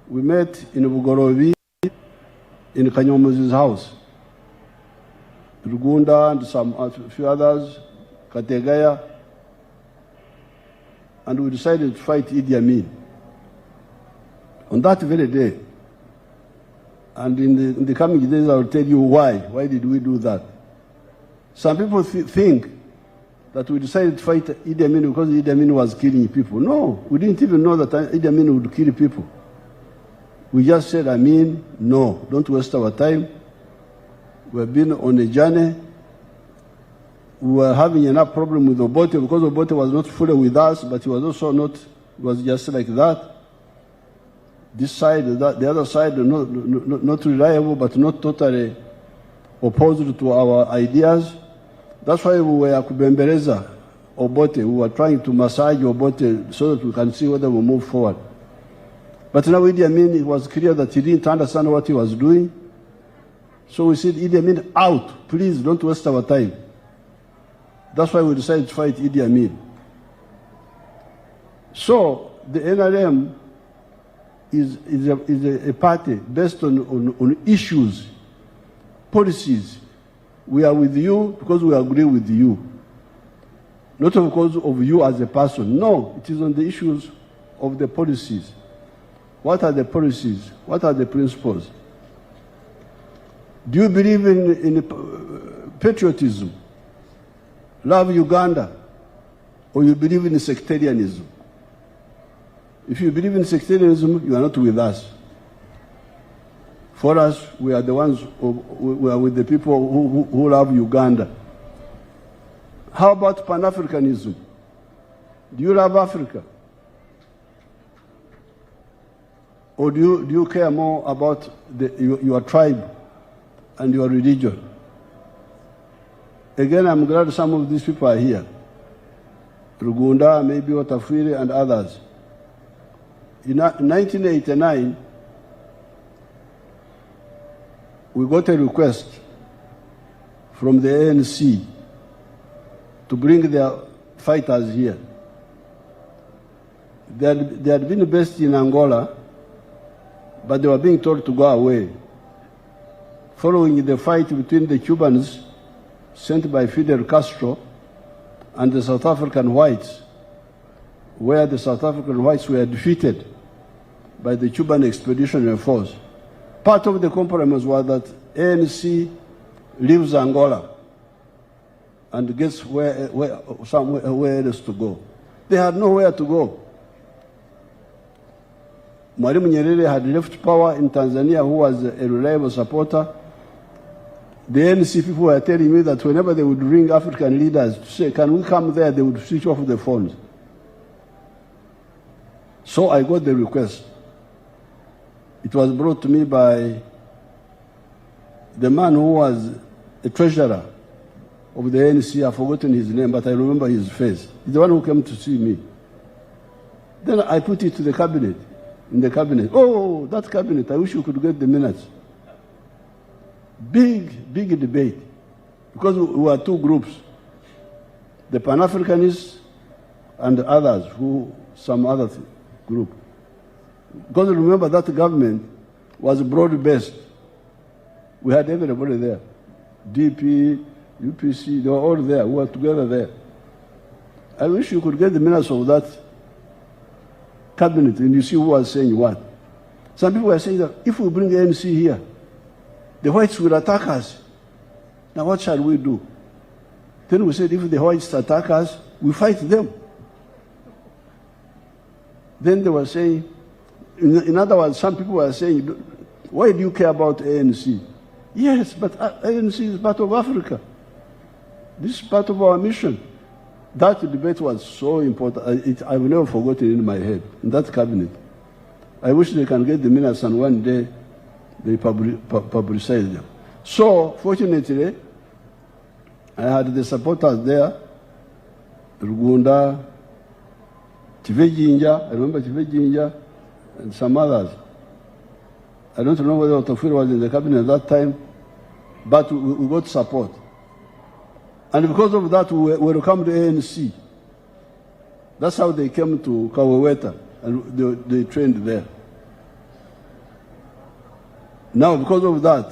We met in Bugorovi, in Kanyomuzi's house. Rugunda and a few others, Kategaya, and we decided to fight Idi Amin. On that very day, and in the coming days I will tell you why. Why did we do that? Some people think that we decided to fight Idi Amin because Idi Amin was killing people. No, we didn't even know that Idi Amin would kill people. We just said, Amin, no, don't waste our time. We've been on a journey. We were having enough problem with Obote because Obote was not fully with us, but he was also not, it was just like that. This side, the other side, not reliable, but not totally opposed to our ideas. That's why we were kubembeleza Obote. We were trying to massage Obote so that we can see whether we move forward. But now Idi Amin, it was clear that he didn't understand what he was doing. So we said, Idi Amin, out. Please don't waste our time. That's why we decided to fight Idi Amin. So the NRM is a party based on issues, policies. We are with you because we agree with you. Not because of you as a person. No, it is on the issues of the policies. What are the policies? What are the principles? Do you believe in patriotism? Love Uganda? Or you believe in sectarianism? If you believe in sectarianism, you are not with us. For us, we are the ones we are with the people who love Uganda. How about Pan-Africanism? Do you love Africa? Or do you care more about your tribe and your religion? Again, I'm glad some of these people are here. Rugunda, maybe Otafiri, and others. In 1989, we got a request from the ANC to bring their fighters here. They had been based in Angola, but they were being told to go away. Following the fight between the Cubans sent by Fidel Castro and the South African whites, where the South African whites were defeated by the Cuban Expeditionary Force. Part of the compromise was that ANC leaves Angola and gets somewhere else to go. They had nowhere to go. Mwalimu Nyerere had left power in Tanzania, who was a reliable supporter. The ANC people were telling me that whenever they would ring African leaders to say, can we come there, they would switch off the phones. So I got the request. It was brought to me by the man who was a treasurer of the ANC. I've forgotten his name, but I remember his face. He's the one who came to see me. Then I put it to the cabinet, in the cabinet. Oh, that cabinet, I wish you could get the minutes. Big debate. Because we were two groups, the Pan-Africanists and others, some other group. Because remember that government was broad-based. We had everybody there. DP, UPC, they were all there. We were together there. I wish you could get the minutes of that cabinet and you see who was saying what. Some people were saying that if we bring the ANC here, the whites will attack us. Now what shall we do? Then we said if the whites attack us, we fight them. Then they were saying, in other words, some people were saying, why do you care about ANC? Yes, but ANC is part of Africa. This is part of our mission. That debate was so important. I will never forget it in my head, in that cabinet. I wish they can get the minutes and one day they publicize them. So, fortunately, I had the supporters there, Rugunda, Chivejinja, I remember Chivejinja, and some others. I don't know whether Otofiro was in the cabinet at that time, but we got support. And because of that, we welcomed the ANC. That's how they came to Kawaweta, and they trained there. Now, because of that,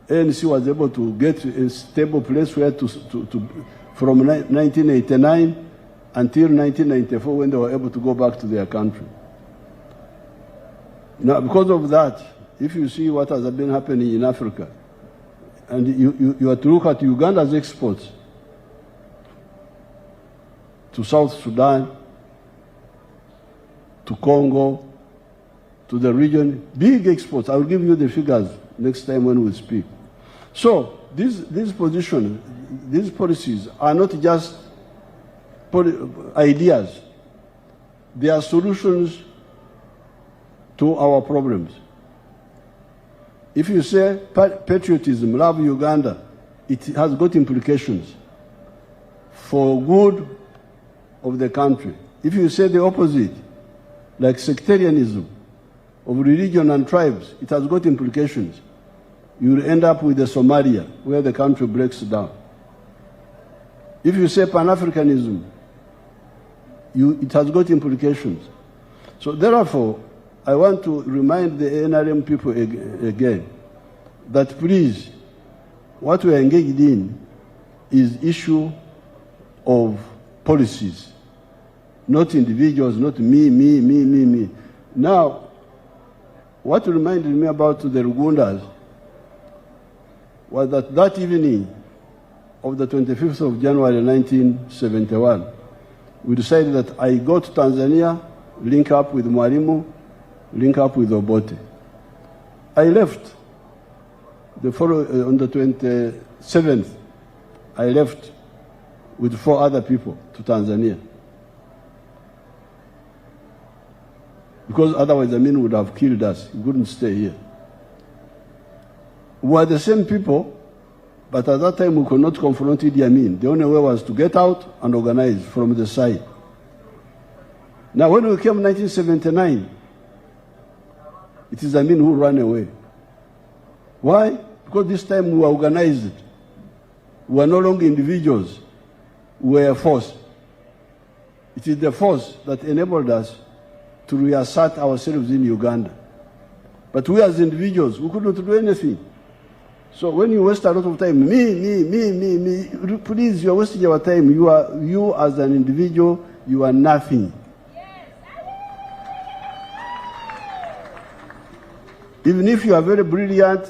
ANC was able to get a stable place where from 1989 until 1994, when they were able to go back to their country. Now, because of that, if you see what has been happening in Africa, and you have to look at Uganda's exports to South Sudan, to Congo, to the region, big exports. I will give you the figures next time when we speak. So these positions, these policies are not just ideas. They are solutions to our problems. If you say patriotism, love Uganda, it has got implications for good of the country. If you say the opposite, like sectarianism of religion and tribes, it has got implications. You will end up with the Somalia, where the country breaks down. If you say Pan-Africanism, it has got implications. So therefore, I want to remind the NRM people again that please, what we are engaged in is issue of policies, not individuals, not me. Now, what reminded me about the Rugundas was that evening of the 25th of January 1971, we decided that I go to Tanzania, link up with Mwalimu, link up with Obote. I left on the 27th. I left with 4 other people to Tanzania. Because otherwise the men would have killed us. We couldn't stay here. We were the same people, but at that time we could not confront Idi Amin. The only way was to get out and organize from the side. Now when we came in 1979, it is Amin who ran away. Why? Because this time we were organized. We were no longer individuals. We were a force. It is the force that enabled us to reassert ourselves in Uganda. But we as individuals, we could not do anything. So when you waste a lot of time, me, please, you are wasting your time. You as an individual, you are nothing. Even if you are very brilliant,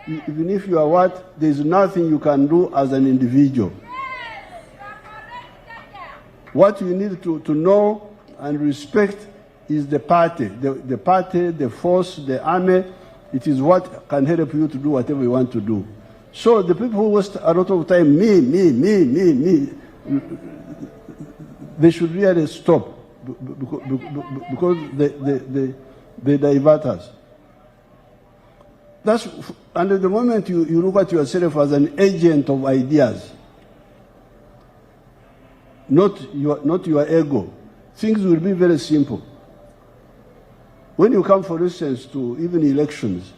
even if you are what, there is nothing you can do as an individual. What you need to know and respect is the party. The party, the force, the army. It is what can help you to do whatever you want to do. So the people who waste a lot of time, me, they should really stop because they divert us. And at the moment you look at yourself as an agent of ideas, not your ego, things will be very simple. When you come, for instance, to even elections,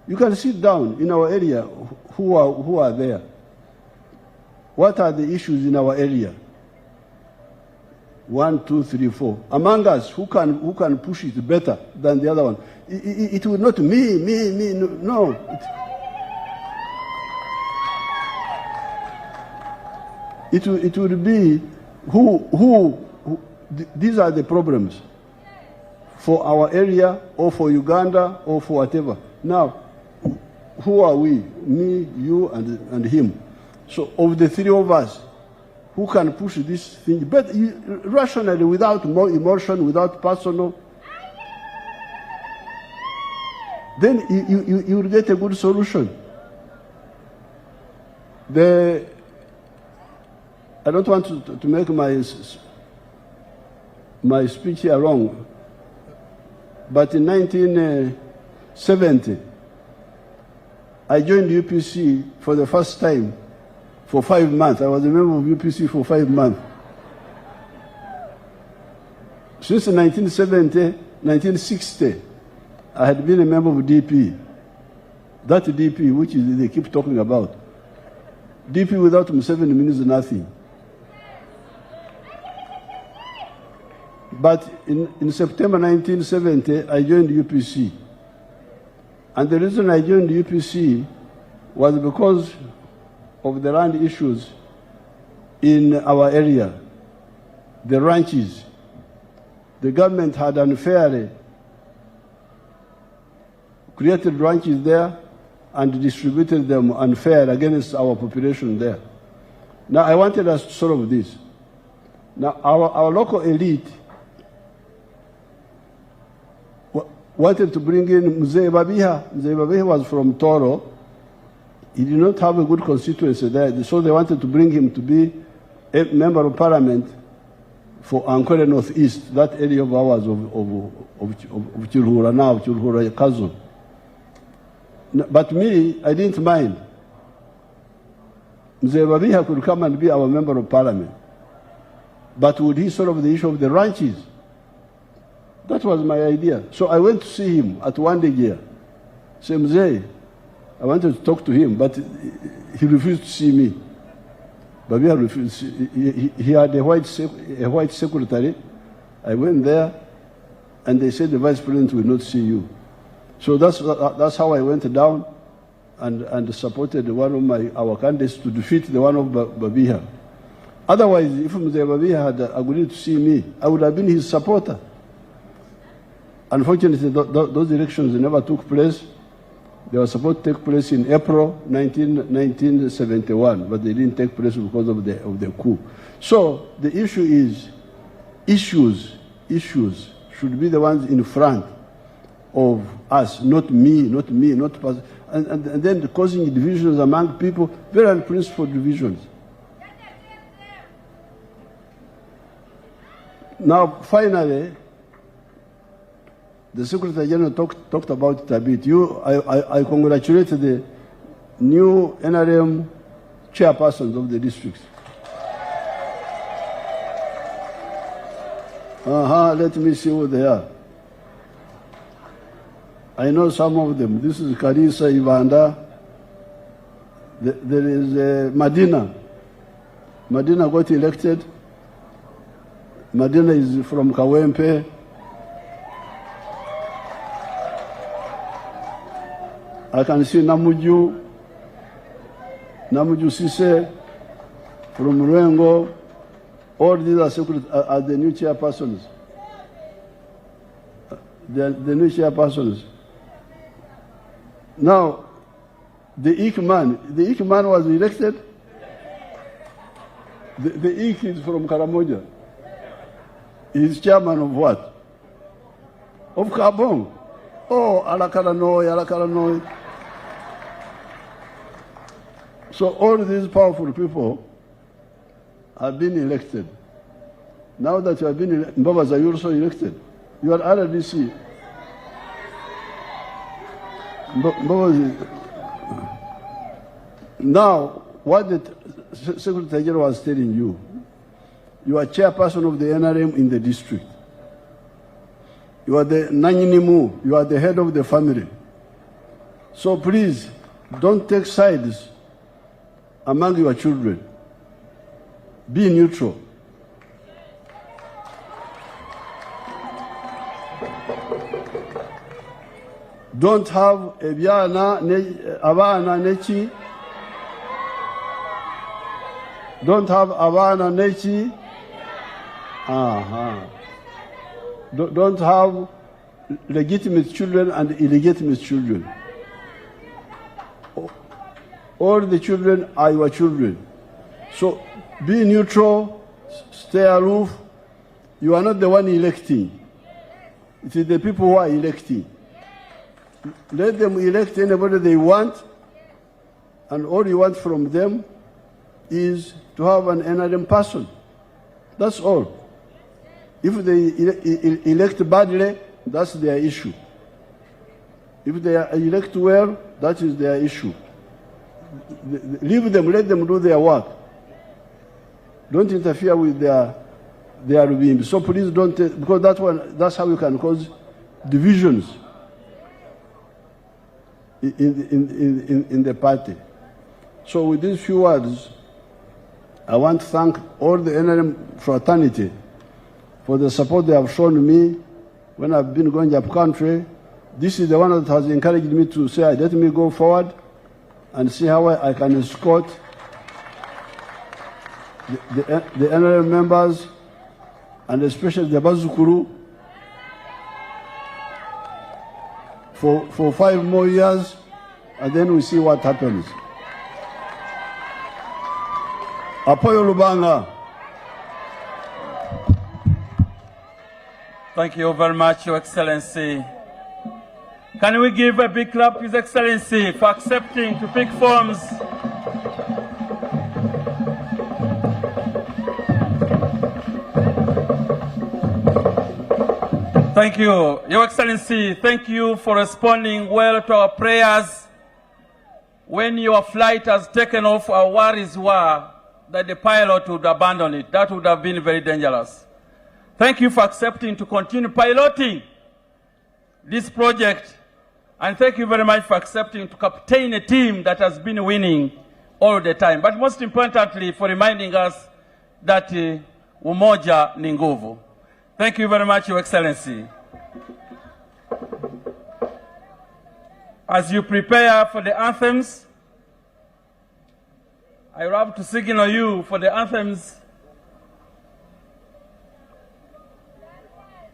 you can sit down in our area, who are there? What are the issues in our area? 1, 2, 3, 4. Among us, who can push it better than the other one? It will not me, no. It will be who these are the problems for our area or for Uganda or for whatever. Now, who are we? Me, you, and him. So of the 3 of us, who can push this thing? But rationally, without more emotion, without personal, then you will get a good solution. I don't want to make my speech here wrong, but in 1970, I joined UPC for the first time for 5 months. I was a member of UPC for 5 months. Since 1960, I had been a member of DP. That DP, which they keep talking about. DP without Museveni means nothing. But in September 1970, I joined UPC. And the reason I joined UPC was because of the land issues in our area, the ranches. The government had unfairly created ranches there and distributed them unfair against our population there. Now, I wanted us to solve this. Now, our local elite wanted to bring in Museveni. Museveni was from Toro. He did not have a good constituency there, so they wanted to bring him to be a member of parliament for Ankole Northeast, that area of ours of Chilhura now, Chilhura Kazo. But me, I didn't mind. Museveni could come and be our member of parliament. But would he solve the issue of the ranches? That was my idea. So I went to see him at one day here. Say, Mzee, I wanted to talk to him, but he refused to see me. Babia refused. He had a white secretary. I went there, and they said the vice president will not see you. So that's how I went down and supported one of our candidates to defeat the one of Babia. Otherwise, if Mzee Babia had agreed to see me, I would have been his supporter. Unfortunately, those elections never took place. They were supposed to take place in April 1971, but they didn't take place because of the coup. So the issue is, issues should be the ones in front of us, not me, and then causing divisions among people, very unprincipled divisions. Now, finally, the Secretary General talked about it a bit. I congratulate the new NRM chairpersons of the districts. Let me see who they are. I know some of them. This is Karisa Ivanda. There is Madina. Madina got elected. Madina is from Kawempe. I can see Namuju Sise from Ruengo. All these are the new chairpersons. The new chairpersons. Now, the Ik man was elected. The Ik is from Karamoja. He's chairman of what? Of Kabong. Oh, Alakaranoi. So all these powerful people have been elected. Now that you have been elected, Mbabaza, you're also elected. You are RDC. Now, what the Secretary General was telling you, you are chairperson of the NRM in the district. You are the Nanyinimu, you are the head of the family. So please, don't take sides among your children. Be neutral. Don't have Abana Nechi. Don't have Abana Nechi. Don't have legitimate children and illegitimate children. All the children are your children. So be neutral, stay aloof. You are not the one electing. It is the people who are electing. Let them elect anybody they want, and all you want from them is to have an NRM person. That's all. If they elect badly, that's their issue. If they elect well, that is their issue. Leave them, let them do their work. Don't interfere with their being. So please don't, because that's how you can cause divisions in the party. So with these few words, I want to thank all the NRM fraternity for the support they have shown me when I've been going up country. This is the one that has encouraged me to say, let me go forward and see how I can escort the NRM members, and especially the Bazukuru, for 5 more years, and then we see what happens. Apoyo Lubanga. Thank you very much, Your Excellency. Can we give a big clap to His Excellency for accepting to pick forms? Thank you, Your Excellency. Thank you for responding well to our prayers. When your flight has taken off, our worries were that the pilot would abandon it. That would have been very dangerous. Thank you for accepting to continue piloting this project. And thank you very much for accepting to captain a team that has been winning all the time. But most importantly, for reminding us that umoja ni nguvu. Thank you very much, Your Excellency. As you prepare for the anthems, I will have to signal you for the anthems.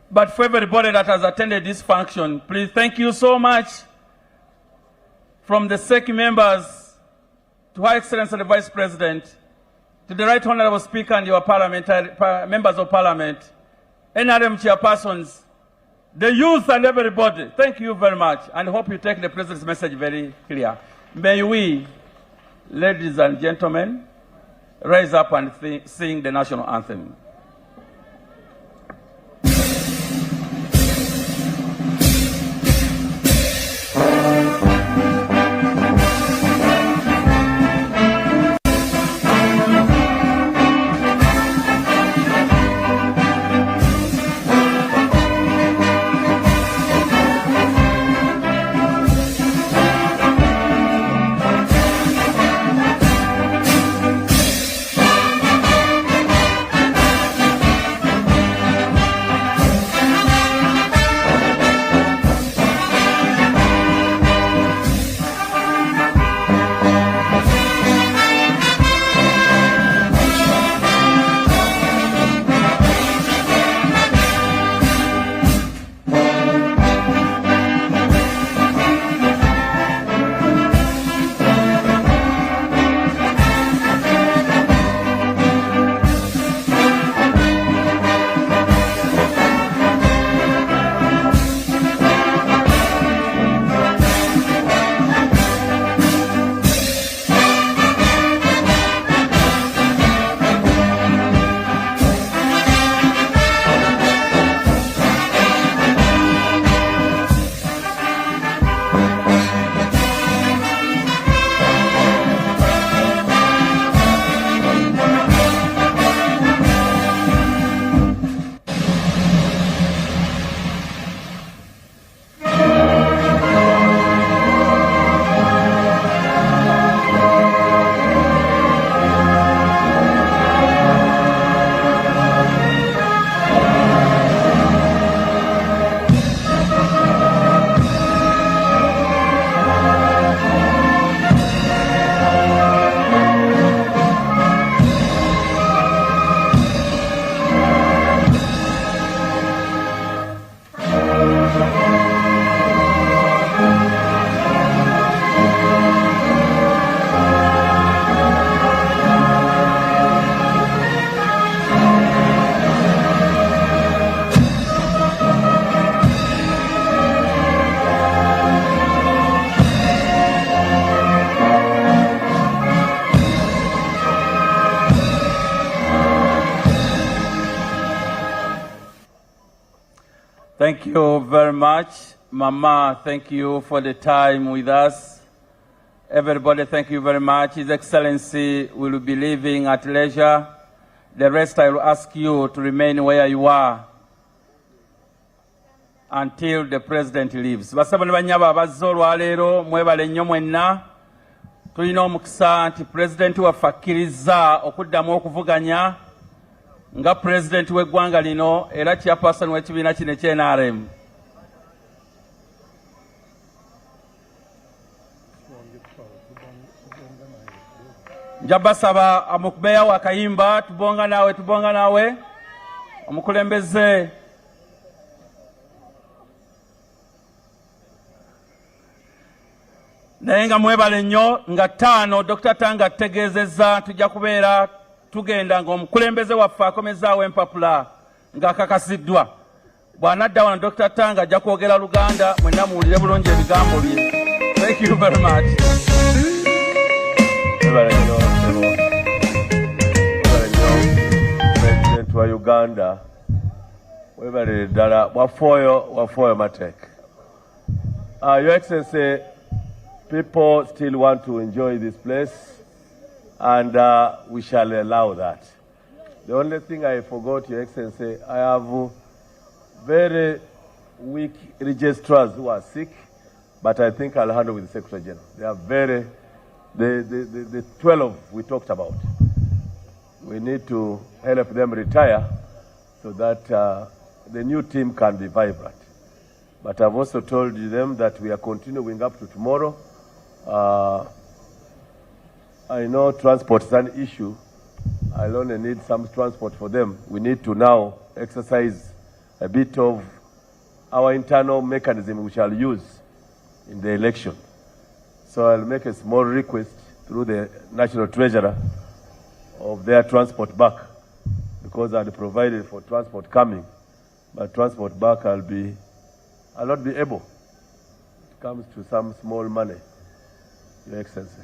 But for everybody that has attended this function, please, thank you so much from the SEC members to Her Excellency the Vice President, to the Right Honorable Speaker and your members of Parliament, NRM chairpersons, the youth and everybody. Thank you very much, and hope you take the President's message very clear. May we, ladies and gentlemen, rise up and sing the national anthem. Thank you very much. Mama, thank you for the time with us. Everybody, thank you very much. His Excellency will be leaving at leisure. The rest I will ask you to remain where you are until the President leaves. Basabani banyaba abazzo olwaleero mwebale nnyo mwenna tulina omukisa nti pulezidenti waffe akkiriza okuddamu okuvuganya nga pulezidenti w'eggwanga lino era chairperson w'ekibiina kino ekye-NRM. Nja basaba amukubeeyawo akayimba tubonga naawe omukulembeze naye nga mwebale nnyo nga 5 Dr. Tanga tutegeezezza tujja kubeera tugenda ng'omukulembeze waffe akomezaawo empapula ng'akakasiddwa. Bw'anadda wano Dr. Tanga ajja kwogera Luganda mwenna muwulire bulungi ebigambo bye. Thank you very much. President wa Uganda webalire ddala wafooyo Mateke. Your Excellency, people still want to enjoy this place, and we shall allow that. The only thing I forgot, Your Excellency, I have very weak registrars who are sick, but I think I'll handle with the Secretary General. They are very, the 12 we talked about. We need to help them retire so that the new team can be vibrant. But I've also told them that we are continuing up to tomorrow. I know transport is an issue. I'll only need some transport for them. We need to now exercise a bit of our internal mechanism we shall use in the election. So I'll make a small request through the National Treasurer of their transport back, because I'd provided for transport coming, but transport back I'll not be able. It comes to some small money, Your Excellency.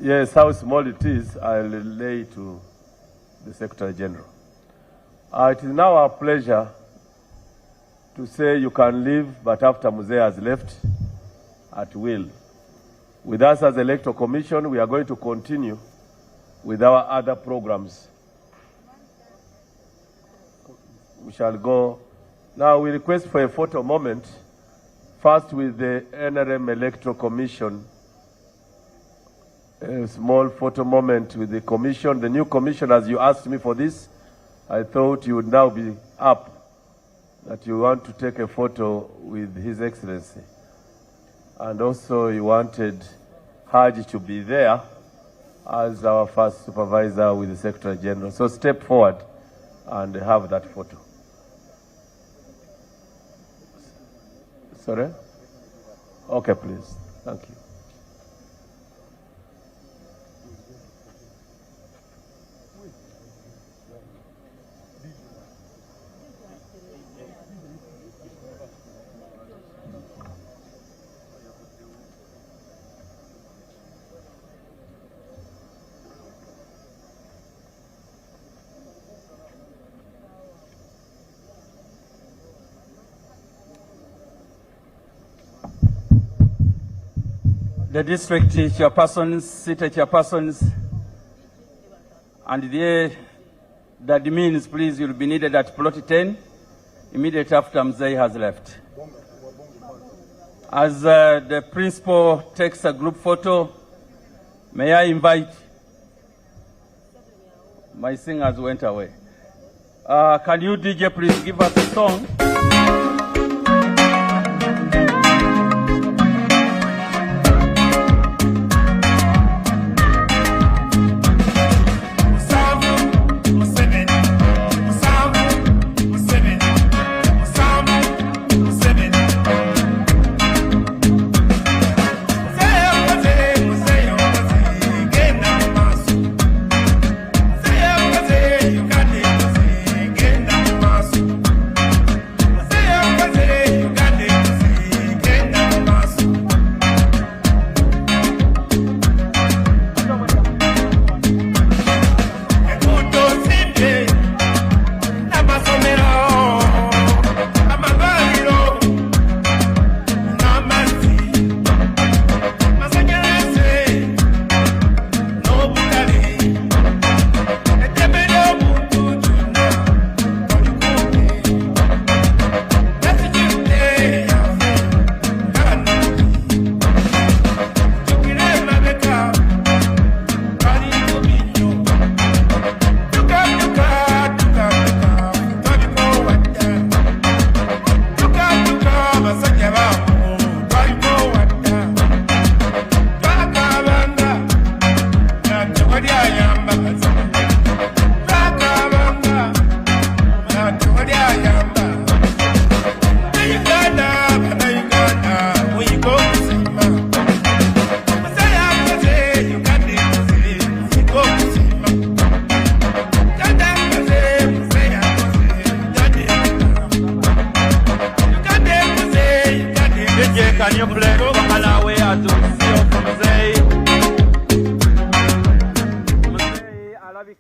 Yes, how small it is, I'll relay to the Secretary General. It is now our pleasure to say you can leave, but after Museveni has left, at will. With us as Electoral Commission, we are going to continue with our other programs. We shall go. Now we request for a photo moment, first with the NRM Electoral Commission. A small photo moment with the commission. The new commission, as you asked me for this, I thought you would now be up, that you want to take a photo with His Excellency. And also you wanted Haji to be there as our first supervisor with the Secretary General. So step forward and have that photo. Sorry? Okay, please. Thank you. The district chairpersons, city chairpersons, and the admins, please, you'll be needed at plot 10 immediately after Museveni has left. As the principal takes a group photo, may I invite, my singers went away. Can you, DJ, please give us a song?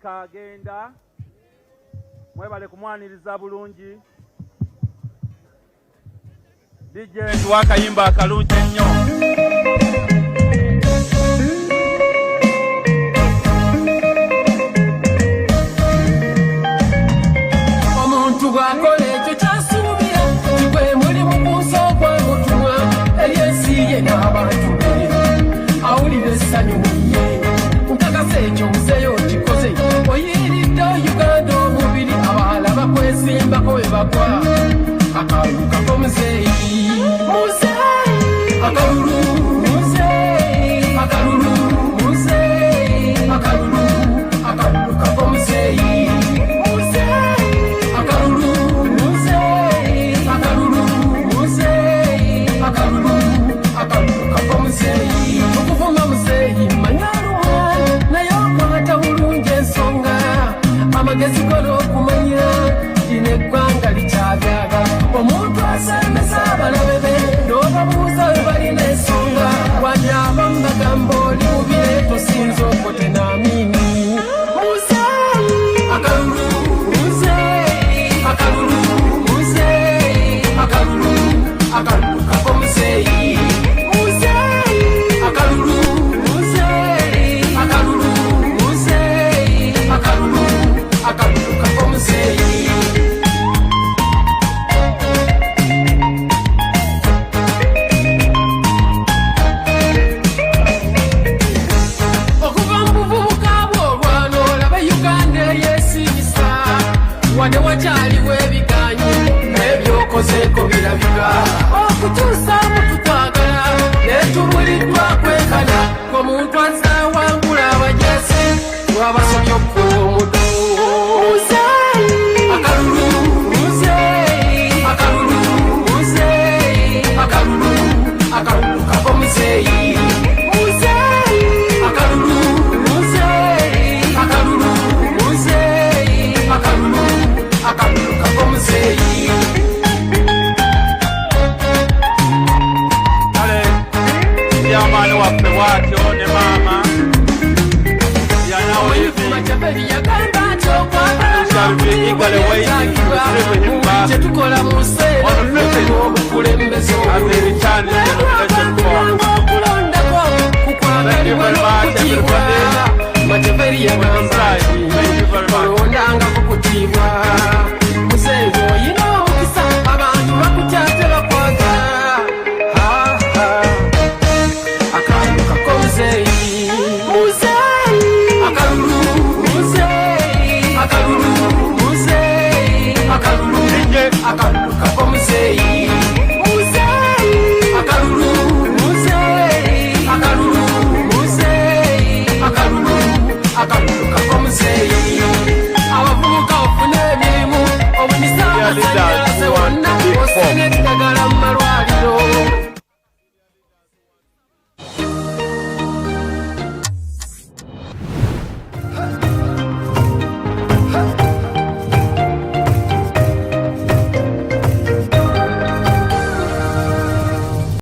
alabika agenda mwebale kumwaniriza bulungi DJ wakayimba akalungi nnyo omuntu bw'akola ekyo kyasuubira gwe mulimu kunsokwa mutumwa eryesiye n'abantu be awulira essanyu muye nkakasa ekyo muzeeyo kikoze oyiridde Uganda omubiri abaala bakwesimbako we bagwa akaluuru kako muzeeyi Akaruuru muzeeyi Akaruuru muzeeyi Akaruuru kako muzeeyi okuvuma muzeeyi manyalumwa naye okwata bulungi ensonga amagezi gola okumanya lino eggwanga likyagaaga omuntu asembesa abalabe be n'obabuuza we balina ensonga wanyaba mu bagamba oli mubire tosinza okote n'amini Akaruuru muzeeyi Akaruuru muzeeyi Akaruuru kako muzeeyi wadde wakyaliwo ebiganyi n'ebyokozeeko birabika okutuusa mututwagala netubuliddwa kwekana ng'omuntu azawangula abajeesi lwabasobya okukuba omuddo Akaruuru muzeeyi Akaruuru muzeeyi Akaruuru kako muzeeyi Akaruuru muzeeyi Akaruuru muzeeyi Akaruuru kako muzeeyi kale yamaani waffe bwatyo ne maama kyetukola mu seeobukulembeze okulondako kukwagalibwa n'okutiibwa Museveni yagamba olondanga kukutiibwa